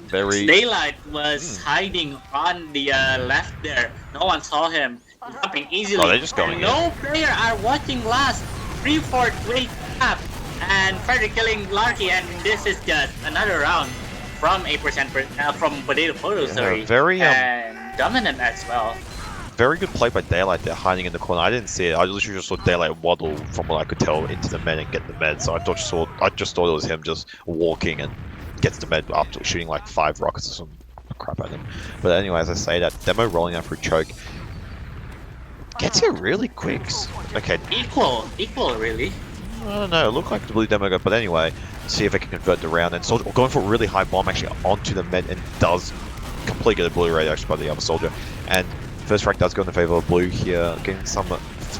Very. Daylight was hiding on the left there. No one saw him. Dropping easily. Oh, they're just going No player are watching last. 3-4 great tap. And Frederick killing Larky, and this is just another round from 8% from Potato Photo, sorry. Very and dominant as well. Very good play by Daylight there, hiding in the corner. I didn't see it. I literally just saw Daylight waddle from what I could tell into the med and get the med. So I just thought it was him just walking and gets the med up to shooting like 5 rockets or some crap at him. But anyway, as I say that, Demo rolling out through choke. Gets here really quick. Okay. Equal really. I don't know, it looked like the blue demo got, but anyway, see if they can convert the round. And Soldier going for a really high bomb actually onto the med, and does completely get a blue raid actually by the other soldier. And first frag does go in the favor of blue here, getting some.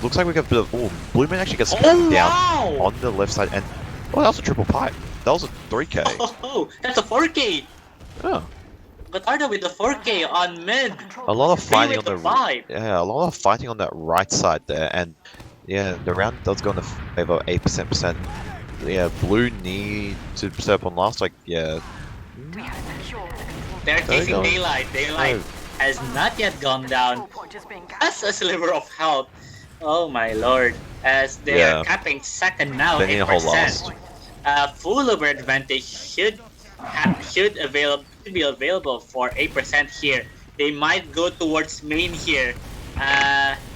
Looks like we got a bit of. Oh, blue man actually gets down on the left side, and that was a triple pipe. That was a 3K. Oh, that's a 4K. Oh. Batarda with the 4K on mid. A lot of fighting on the 5. Yeah, a lot of fighting on that right side there, and yeah, the round does go in the favor of 8%. Yeah, blue need to step on last. Like, yeah. They're chasing Daylight. Daylight has not yet gone down. That's a sliver of health. Oh my lord. As they are capping second now, they need a whole last. Full Uber advantage should be available for 8% here. They might go towards main here.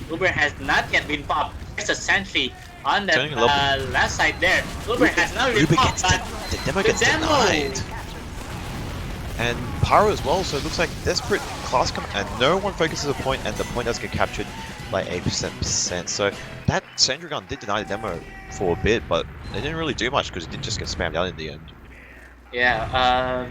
Uber has not yet been popped. There's a sentry on that Turning a little bit. left side there. Uber has not been Uber popped, gets but the demo gets denied. And Pyro as well, so it looks like desperate class and no one focuses a point, and the point does get captured by 8%. So that Sentry Gun did deny the demo for a bit, but it didn't really do much because it did just get spammed out in the end. Yeah,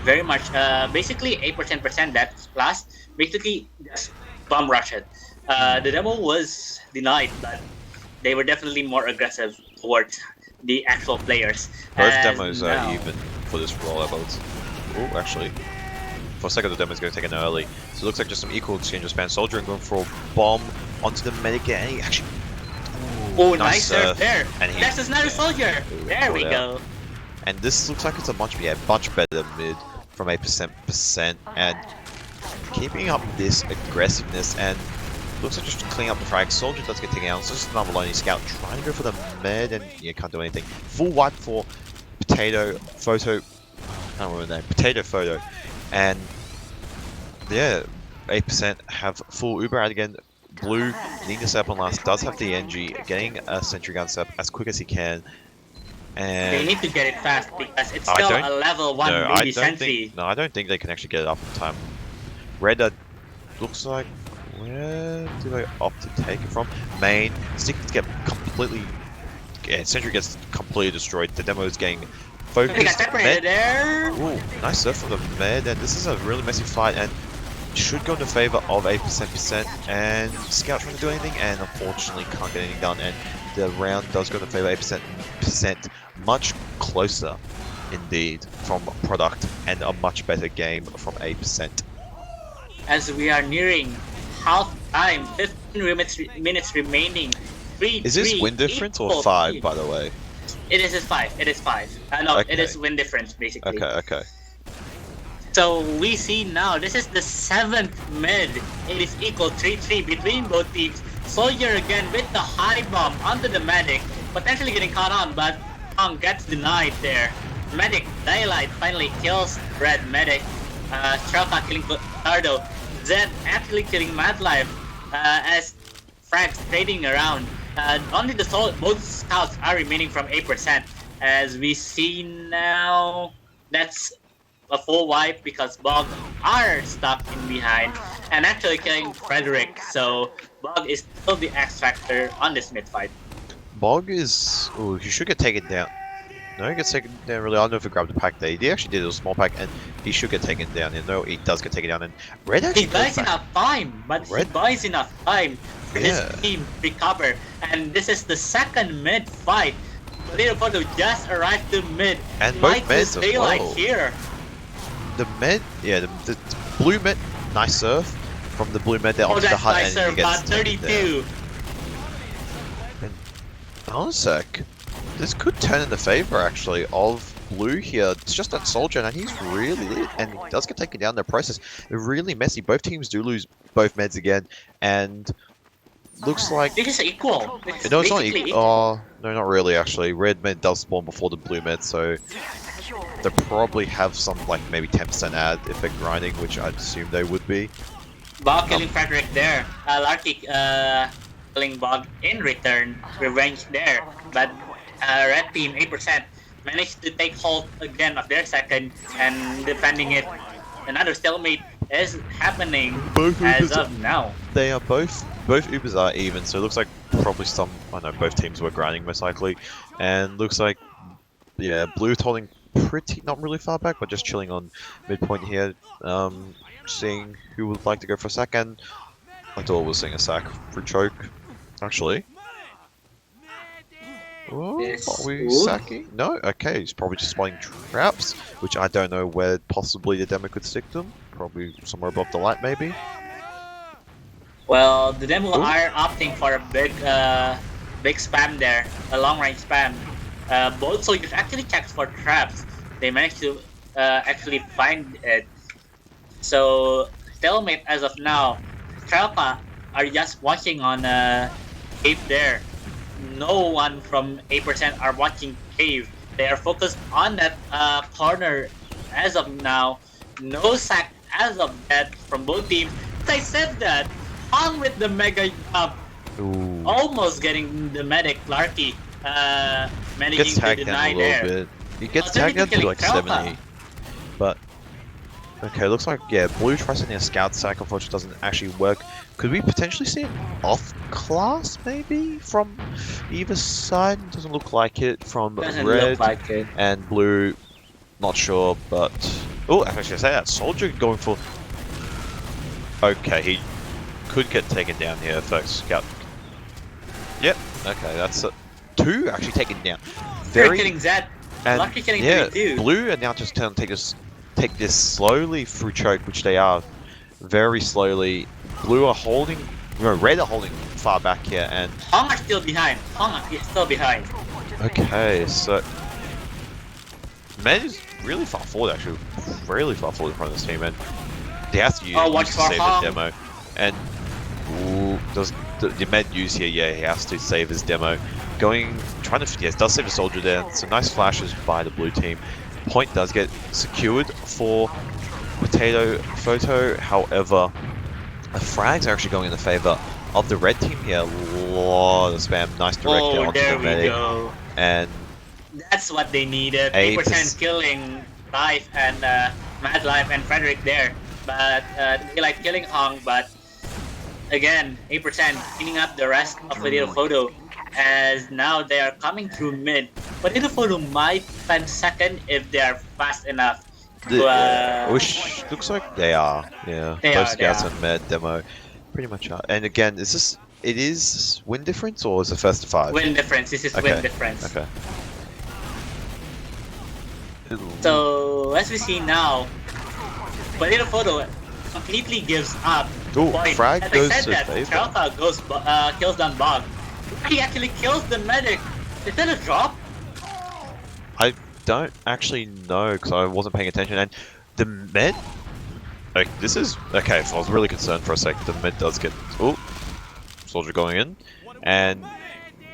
very much. Basically, 8% that class basically just bomb rush it. The demo was denied, but they were definitely more aggressive towards the actual players. Both And demos now- are even for this rollout votes. Oh, actually, for a second the demo's going to take an early. So it looks like just some equal exchange of spam. Soldier and going for a bomb onto the medic, and he actually... Oh, nice surf there. And he, That's another soldier. There we go. And this looks like it's a much better mid from 8%, and keeping up this aggressiveness, and looks like just cleaning up the frag. Soldier does get taken out, so just another lonely scout trying to go for the med, and yeah, can't do anything. Full wipe for Potato Photo. I don't remember the name. Potato Photo, and yeah, 8% have full Uber out again. Blue needing to set up on last, does have the NG, getting a Sentry Gun set up as quick as he can. And they need to get it fast because it's still a level 1 baby sentry. I don't think they can actually get it up in time. Red looks like, where do they opt to take it from? Main, Stickers get completely, yeah, Sentry gets completely destroyed. The demo is getting focused. They got separated there. Ooh, nice surf from the med, and this is a really messy fight, and should go in the favor of 8%, and Scout trying to do anything, and unfortunately can't get anything done, and the round does go in the favor of 8%, much closer indeed from product, and a much better game from 8%. As we are nearing half time, 15 minutes remaining. Is this win difference or 5, by the way? It is 5. It is 5. No, Okay. it is win difference basically. Okay. So we see now this is the 7th mid. It is equal 3-3 between both teams. Soldier again with the high bomb onto the medic, potentially getting caught on, but gets denied there. Medic Daylight finally kills Red Medic. Strelka killing Tardo. Zed actually killing Madlife as frags trading around. Only both scouts are remaining from 8%. As we see now, that's a full wipe because Bog are stuck in behind and actually killing Frederick. So Bog is still the X factor on this mid fight. Bog is, oh, he should get taken down. No, he gets taken down really. I don't know if he grabbed the pack there. He actually did a small pack, and he should get taken down. And no, he does get taken down. And Red actually he buys enough time, but he buys enough time for his team to recover. And this is the second mid fight. Potato Photo just arrived to mid. And both mids as Daylight well. Here. The med, yeah, the blue med, nice surf from the blue med there onto the hut, nice and he gets 32. And hold on a sec, this could turn in the favor actually of blue here. It's just that soldier, and he's really lit, and he does get taken down in the process. They're really messy. Both teams do lose both meds again, and looks like this is equal. no, it's not equal. Oh, no, not really actually. Red med does spawn before the blue med, so they probably have some, like, maybe 10% ad if they're grinding, which I'd assume they would be. Bog killing Frederick there. Larky killing Bog in return. Revenge there. But red team 8% managed to take hold again of their second and defending it. Another stalemate is happening as of now. They are both Ubers are even, so it looks like probably some, I don't know, both teams were grinding most likely. And looks like, yeah, blue holding pretty, not really far back, but just chilling on midpoint here, seeing who would like to go for a sack, and I thought was seeing a sack for choke, actually. Oh, are we sacking? No? Okay, he's probably just spotting traps, which I don't know where possibly the demo could stick them. Probably somewhere above the light, maybe? Well, the demo are opting for a big spam there, a long range spam. Both soldiers actually checked for traps. They managed to actually find it. So stalemate as of now. Strelka are just watching on cave there. No one from 8% are watching cave. They are focused on that corner as of now. No sack as of that from both teams. As I said that, Hong with the mega jump, Ooh. almost getting the medic Larky, managing Gets to tagged down deny a little there. bit. He gets 32 tagged down to killing like Krelka. 70. But okay, looks like yeah, blue tries sending a scout sack, unfortunately doesn't actually work. Could we potentially see an off class maybe from either side? Doesn't look like it from Doesn't red look like it. and blue. Not sure, but oh, actually, I say that soldier going for. Okay, he could get taken down here, folks. Scout. Yep. Okay, that's two actually taken down. Very killing Zed. And Lucky killing yeah, 32. blue are now just trying to take this slowly through choke, which they are very slowly. Blue are holding, no, red are holding far back here, and Hong are still behind. Hong are still behind. okay, so Med is really far forward actually, really far forward in front of this team, and they have to use Oh, watch to for save Hong. the demo, and ooh, does the Med use here? Yeah, he has to save his demo. Trying to, yes, does save a soldier there. So nice flashes by the blue team. Point does get secured for Potato Photo. However, the frags are actually going in the favor of the red team here. A lot of spam. Nice direct hit Oh, onto there the we medic. go. And That's what they needed. 8% 8% killing Life and Mad Life and Frederick there. But they like killing Hong, but again, 8% cleaning up the rest of Potato Photo. As now they are coming through mid. Potato Photo might spend second if they are fast enough. which looks like they are. Yeah, They both are, scouts they and med demo pretty much are. And again, it is win difference or is it first to 5? Win difference. This is Okay. win difference. Okay. So as we see now, Potato Photo completely gives up. Ooh, Point. frag As goes I said to that, favor. Krelka goes kills down Bog. He actually kills the medic. Is that a drop? I don't actually know because I wasn't paying attention. And the med, like this is okay. So I was really concerned for a sec. The med does get soldier going in, and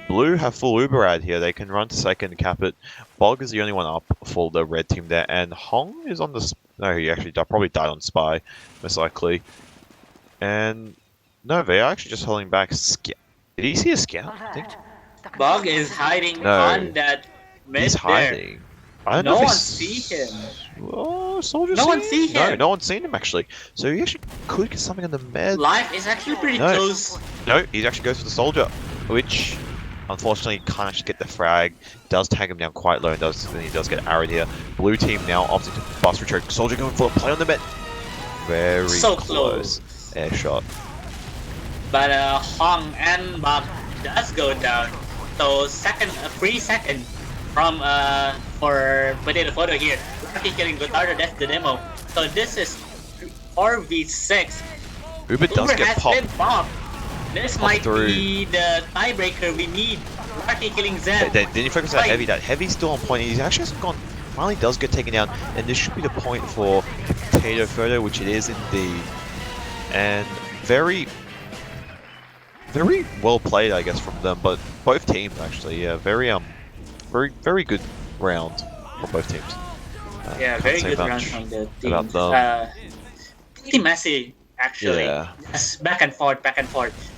blue have full Uber ad here. They can run to second and cap it. Bog is the only one up for the red team there, and Hong is on the. No, he actually probably died on spy, most likely. And no, they are actually just holding back. Did he see a scout? I think Bog is hiding No. on that mid he's there. hiding. I don't No know if one he's- see him. Oh, soldier. No one see No, him. no one's seen him actually. So he actually could get something on the med. Life is actually pretty No. close. No, he actually goes for the soldier, which unfortunately can't actually get the frag. Does tag him down quite low, and then he does get arrowed here. Blue team now opting to bust return. Soldier going for a play on the med. Very So close. Air shot. But Hong and Bog does go down. So free second from for Potato Photo here. Lucky killing Gotardo, that's the demo. So this is 4v6. Uber does Uber get has popped. been bombed. This might through. be the tiebreaker we need. Lucky killing Zed. Then you focus on Right. Heavy. That Heavy's still on point. He actually hasn't gone. Finally does get taken down, and this should be the point for Potato Photo, which it is indeed. And very well played, I guess, from them. But both teams actually, yeah, very good round for both teams. Yeah, Can't very say good much round from the about team. them. Pretty messy, actually. Yeah. Yes, back and forth.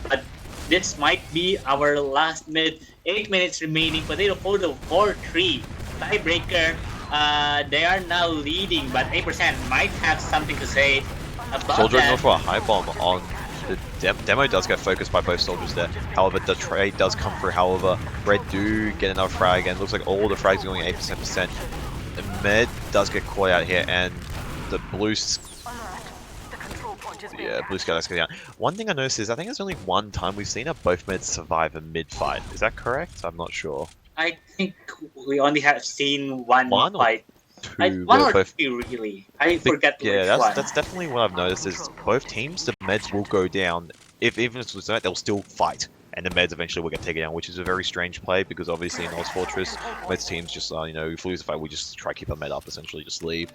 But this might be our last mid. 8 minutes remaining. Potato Photo 4-3. Tiebreaker. They are now leading, but 8% might have something to say about Soldier that. going for a high bomb on the demo does get focused by both soldiers there. However, the trade does come through. However, red do get another frag, and it looks like all the frags are going 8%. The med does get caught out here, and the blue. Yeah, blue sky does go down. One thing I noticed is I think there's only one time we've seen both meds survive a mid fight. Is that correct? I'm not sure. I think we only have seen one One or fight. Two, One where or both. two, really. I forget which Yeah, one. that's definitely what I've noticed is both teams, the meds will go down. Even if it's they'll still fight, and the meds eventually will get taken down, which is a very strange play because obviously in AsiaFortress, meds teams just if we lose a fight, we just try to keep our med up, essentially just leave.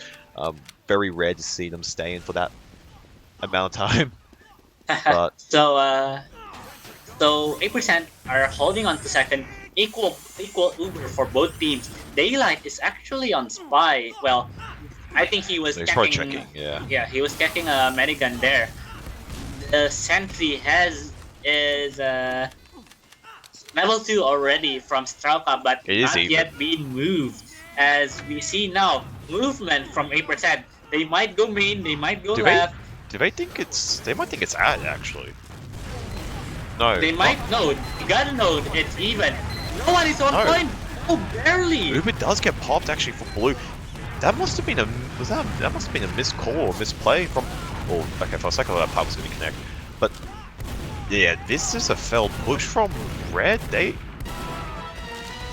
Very rare to see them stay in for that amount of time. But So 8% are holding on to second. equal Uber for both teams. Daylight is actually on spy. Well, I think he was He's probably checking. checking, yeah. Yeah, he was checking a medigun there. The sentry is level 2 already from Strauka, but It is not even. yet been moved. As we see now, movement from 8%. They might go main, they might go Do they left. do they think it's they might think it's ad actually. No. They might know. You gotta know it's even. No one is on No. point. Oh, barely. Uber does get popped actually for blue. That must have been a that must have been a missed call or misplay from. Oh, okay. For a second, I thought that part was going to connect, but yeah, this is a failed push from red. They.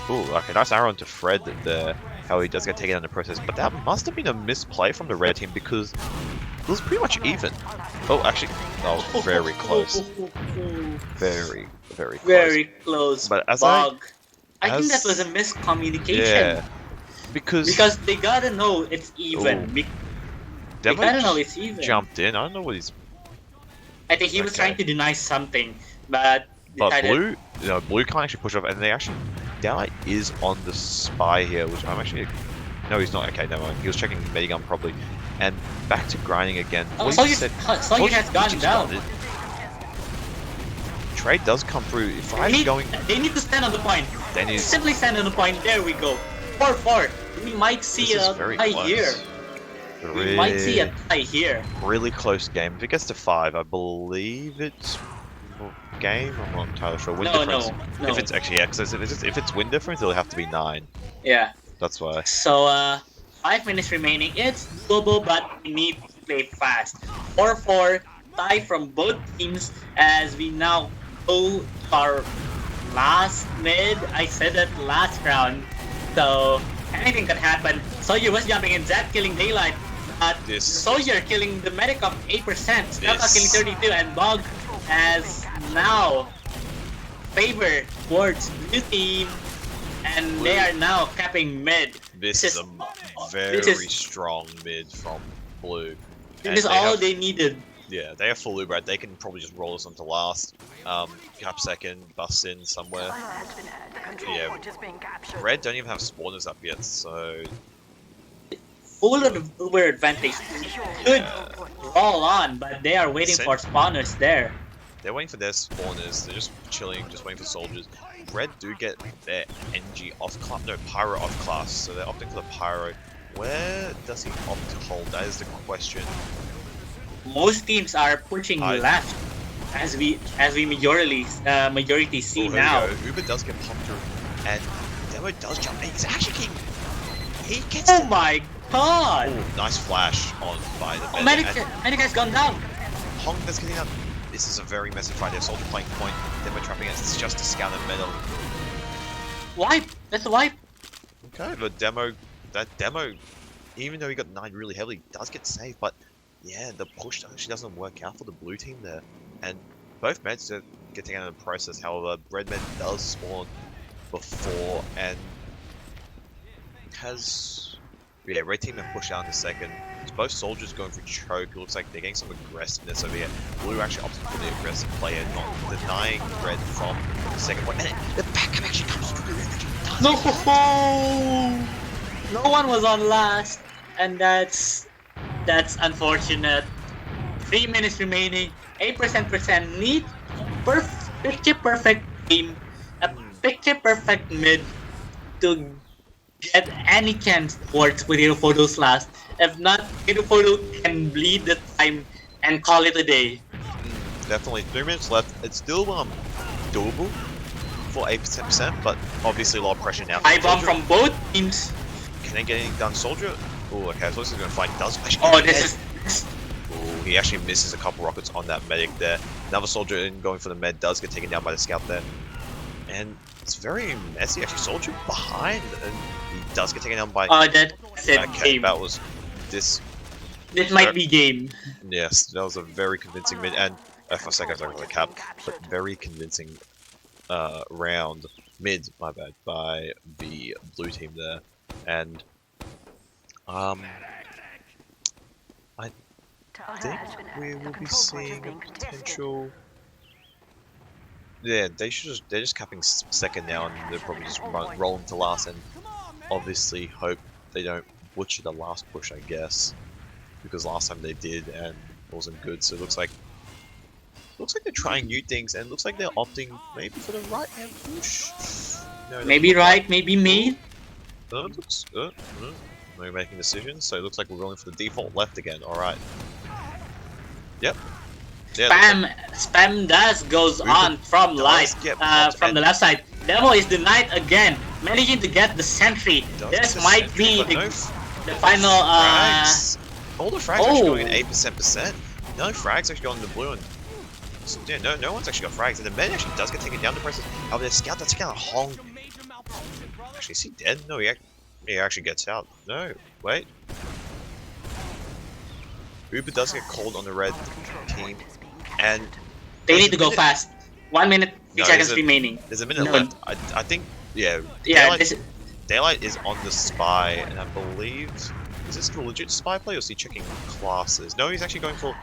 Ooh, okay. Nice arrow into Fred there. How he does get taken out in the process, but that must have been a misplay from the red team because it was pretty much even. Oh, actually, that was very close. Very, very close. Very close. But as Bug. I think as- that was a miscommunication. Yeah, because they gotta know it's even. Ooh. They Demo gotta know it's even. jumped in. I don't know what he's. I think he was Okay. trying to deny something, but But decided, blue can't actually push off, and they actually. Daylight is on the spy here, which I'm actually. No, he's not. Okay, never mind. He was checking Medigun probably, and back to grinding again. Oh, What he Sawyer said- has gone just down. started. Trade does come through. If They I'm need, going, they need to stand on the point. then he's. Simply stand on the point. There we go. 4-4. We might see This is a very tie close. here. We might see a tie here. Really close game. If it gets to 5, I believe it's game. I'm not entirely sure. Win No, difference. no. If it's actually if it's win difference, it'll have to be 9. Yeah. That's why. So 5 minutes remaining. It's doable, but we need to play fast. 4-4 tie from both teams as we now go to our last mid. I said that last round, so anything could happen. Sawyer was jumping in, Zap killing Daylight. This- Sawyer killing the medic of 8%, Straka This- killing 32, and Bog has now favor towards blue team, and they are now capping mid. This is a this very is- strong mid from blue. And This is they all have- they needed. Yeah, they have full Uber. They can probably just roll this onto last. Cap second, bust in somewhere. Yeah, red don't even have spawners up yet, so Full of Uber advantage. Could roll on, but they are waiting for spawners there. they're waiting for their spawners. They're just chilling, just waiting for soldiers. Red do get their NG off class, no, Pyro off class, so they're opting for the Pyro. Where does he opt to hold? That is the question. Most teams are pushing left, as we majority see Oh, here now. we go. Uber does get popped through, and Demo does jump. He's actually getting. He gets. Oh my god! Oh, nice flash on by the Oh, medic. Medic has gone down. Hong that's getting out. This is a very messy fight. There's Soldier playing point. Demo trapping it. It's just a scout in the middle. Wipe. That's a wipe. Okay, but that demo, even though he got 9 really heavily, does get saved. But yeah, the push actually doesn't work out for the blue team there. And both meds get taken out of the process. However, red med does spawn before and has. Yeah, red team have pushed out in the second. It's both soldiers going for choke. It looks like they're getting some aggressiveness over here. Blue actually opting for the aggressive player, not denying red from the second point. And the backup actually comes through. No! No one was on last, and that's unfortunate. 3 minutes remaining. 8% need picture perfect team, a picture perfect mid to get any chance towards Potato Photo's last. If not, Potato Photo can bleed the time and call it a day. Definitely 3 minutes left. It's still doable for 8%, but obviously a lot of pressure now. High bomb from both teams. Can they get anything done, Soldier? Oh, okay, so this is going to fight. Does actually. Oh, this is. Ooh, he actually misses a couple rockets on that medic there. Another soldier in going for the med does get taken down by the scout there. And it's very messy actually. Soldier behind and he does get taken down by... Oh, that's it. Okay, Game. that was... This might be game. Yes, that was a very convincing mid, and for a second I was talking about cap, but very convincing round mid, my bad, by the blue team there, and I think we will be seeing a potential Yeah, they're just capping second now, and they're probably just rolling to last, and obviously hope they don't butcher the last push, I guess, because last time they did and it wasn't good. So it looks like they're trying new things, and it looks like they're opting maybe for the right hand push. No, it doesn't Maybe look right, like. maybe me. It looks. We're making decisions, so it looks like we're rolling for the default left again. All right. Yep. Yeah. Spam dash goes Uber on from does light, get popped, from the and left side. Demo is denied again, managing to get the sentry. does This get might sentry, be but no the final. frags. All the frags are actually going at Oh, 8%. No frags actually going in the blue, and so, yeah, no one's actually got frags. And the med actually does get taken down to presses. However, the scout that's kind of Hong. Actually, is he dead? No, he actually gets out. No, wait. Uber does get called on the red team, and they there's need a to go minute- fast. 1 minute, 3 No, seconds remaining. There's a minute No. left. I think, yeah. Yeah, Daylight is on the spy, and I believe is this the legit spy play, or is he checking classes? No, he's actually going for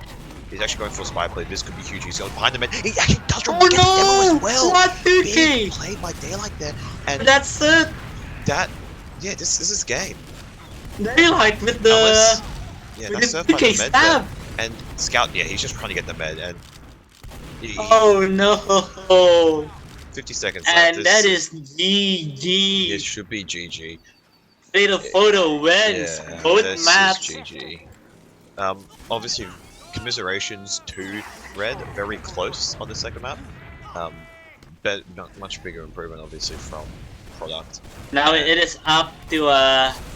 spy play. This could be huge. He's going behind the man. He actually does Oh get the demo no! as well. What Being 2K? played by Daylight there, and That's it. yeah, this is game. Daylight with Unless, the yeah, with that's the surfed by 2K the med stab. there. And Scout, yeah, he's just trying to get the med, and Oh no! 50 seconds And left. that is It GG. should be GG. Potato Photo wins Yeah, both this maps. is GG. Obviously, commiserations to Red, very close on the second map. But not much bigger improvement, obviously, from Product. Now it is up to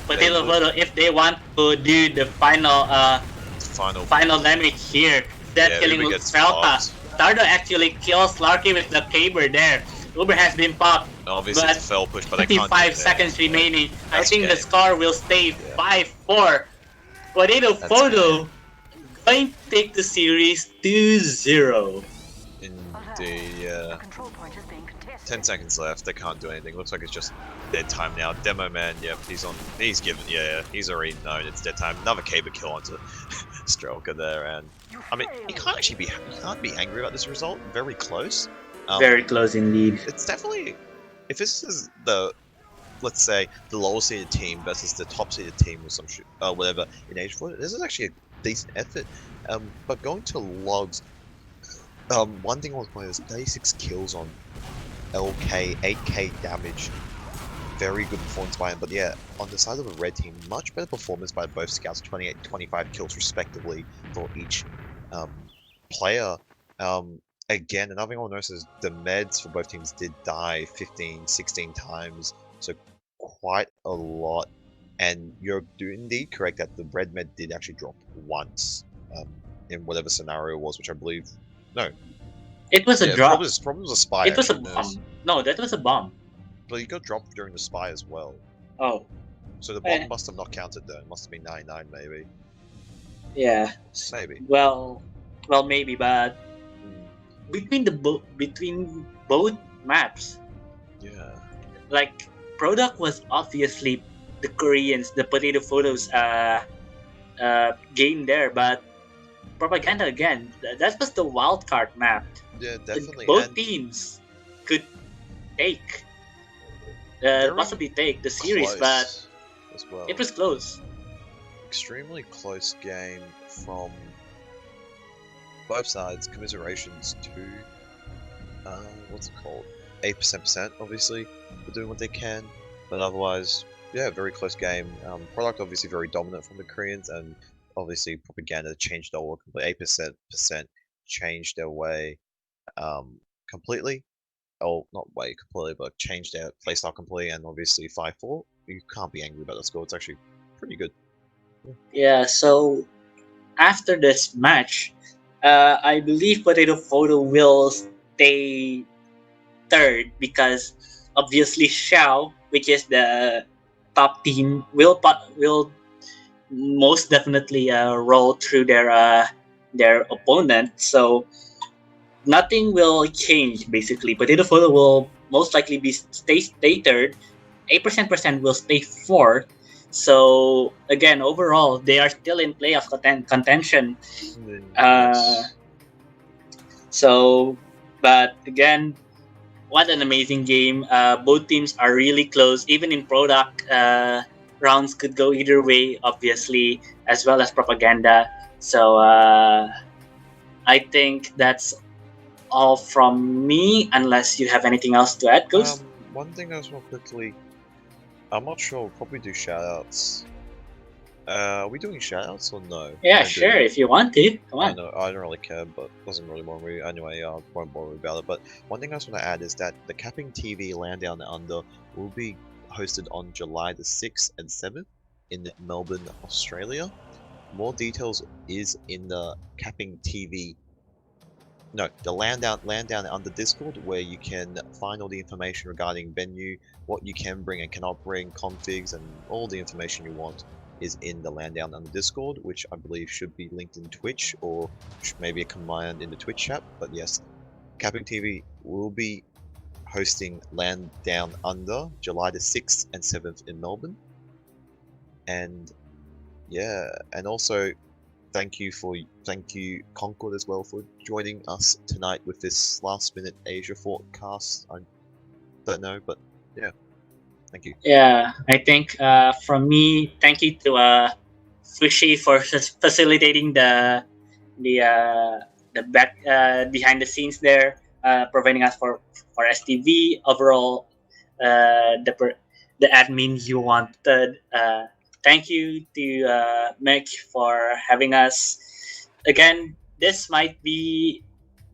Potato Photo if they want to do the final Final damage here. That Yeah, killing Uber with gets Felta. popped. Stardo actually kills Larky with the caber there. Uber has been popped. Obviously, But it's a fell push, but they can't. 25 seconds remaining. I That's think the game. score will stay 5-4. Potato That's Photo going to take the series 2-0. In the 10 seconds left, they can't do anything. Looks like it's just dead time now. Demo man, yep, he's given, yeah, he's already known it's dead time. Another caber kill onto Strelka there, and I mean, you can't be angry about this result. Very close. Very close indeed. It's definitely, if this is the, let's say, the lower seeded team versus the top seeded team or some shit, whatever in AsiaFortress, this is actually a decent effort. But going to logs, one thing I was playing is 36 kills on LK, 8k damage. Very good performance by him, but yeah, on the side of the red team, much better performance by both scouts, 28, 25 kills respectively for each player. Again, another thing I will notice is the meds for both teams did die 15, 16 times, so quite a lot. And you're indeed correct that the red med did actually drop once in whatever scenario it was, which I believe, no. It was a drop. Probably was a spy. It was a actually, bomb. No, that was a bomb. But you got dropped during the spy as well. Oh, So the bomb must have not counted though. It must have been 99 maybe. yeah. Maybe. Well, maybe, but between both maps, Yeah. like Product was obviously the Koreans, the Potato Photos game there, but Propaganda again. That was the wild card map. Yeah, definitely. Both and teams could take, very possibly take the series, close but as well. it was close. Extremely close game from both sides. Commiserations to what's it called? 8%, obviously, for doing what they can, but otherwise, yeah, very close game. Product obviously very dominant from the Koreans, and obviously Propaganda changed their way completely. 8% changed their way completely. Oh, not way completely, but changed their playstyle completely, and obviously 5-4. You can't be angry about the score. It's actually pretty good. Yeah. So after this match, I believe Potato Photo will stay third because obviously Xiao, which is the top team, will most definitely roll through their opponent. So nothing will change basically. Potato Photo will most likely be stay third. 8% will stay fourth. So again, overall, they are still in playoff contention. Yes. So, but again, what an amazing game. Both teams are really close. Even in product, rounds could go either way, obviously, as well as propaganda. So I think that's all from me, unless you have anything else to add, Ghost. One thing I just want quickly. I'm not sure. We'll probably do shoutouts. Are we doing shoutouts or no? Yeah, Don't sure, do it. if you want to. Come I on. know, I don't really care, but doesn't really bother me. Anyway, I won't bother about it. But one thing I just want to add is that the Capping TV Land Down Under will be hosted on July the 6th and 7th in Melbourne, Australia. More details is in the Capping TV. No, the Land Down Under Discord, where you can find all the information regarding venue, what you can bring and cannot bring, configs, and all the information you want is in the Land Down Under Discord, which I believe should be linked in Twitch or maybe a command in the Twitch chat. But yes, Capping TV will be hosting Land Down Under July the 6th and 7th in Melbourne. And yeah, and also thank you Concord as well for joining us tonight with this last minute AsiaFortress. I don't know, but yeah, thank you. Yeah, I think from me, thank you to Swishy for facilitating the back behind the scenes there, providing us for STV overall. The admin you wanted. Thank you to Mick for having us. Again, this might be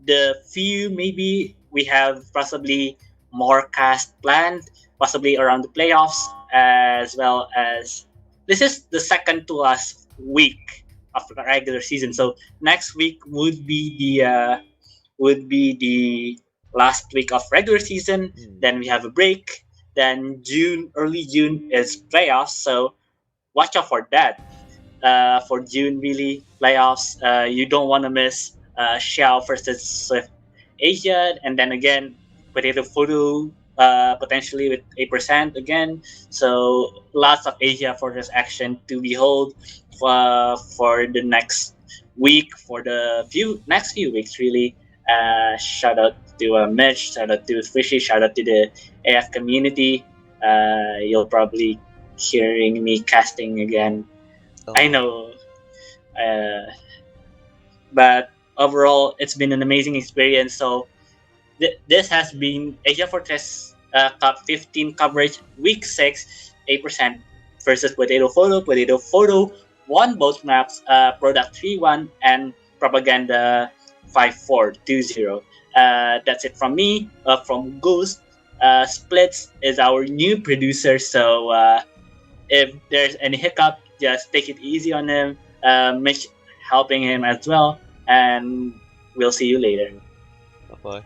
the few, maybe we have possibly more cast planned, possibly around the playoffs, as well as this is the second to last week of the regular season. So next week would be the last week of regular season. Then we have a break. Then early June is playoffs. So watch out for that. For June, really playoffs. You don't want to miss Xiao versus Swift Asia, and then again Potato Photo potentially with 8% again. So lots of AsiaFortress action to behold for the next week, for the next few weeks, really. Shout out to Mitch, shout out to Fishy, shout out to the AF community. You'll probably hearing me casting again. I know, uh, but overall, it's been an amazing experience. So this has been Asia Fortress Cup 15 coverage, week 6, 8% versus Potato Photo. Potato Photo won both maps, Product 3-1 and Propaganda 5-4, 2-0. That's it from me, from Ghost. Splits is our new producer, so if there's any hiccup, just take it easy on him. Mitch helping him as well, and we'll see you later. Bye bye.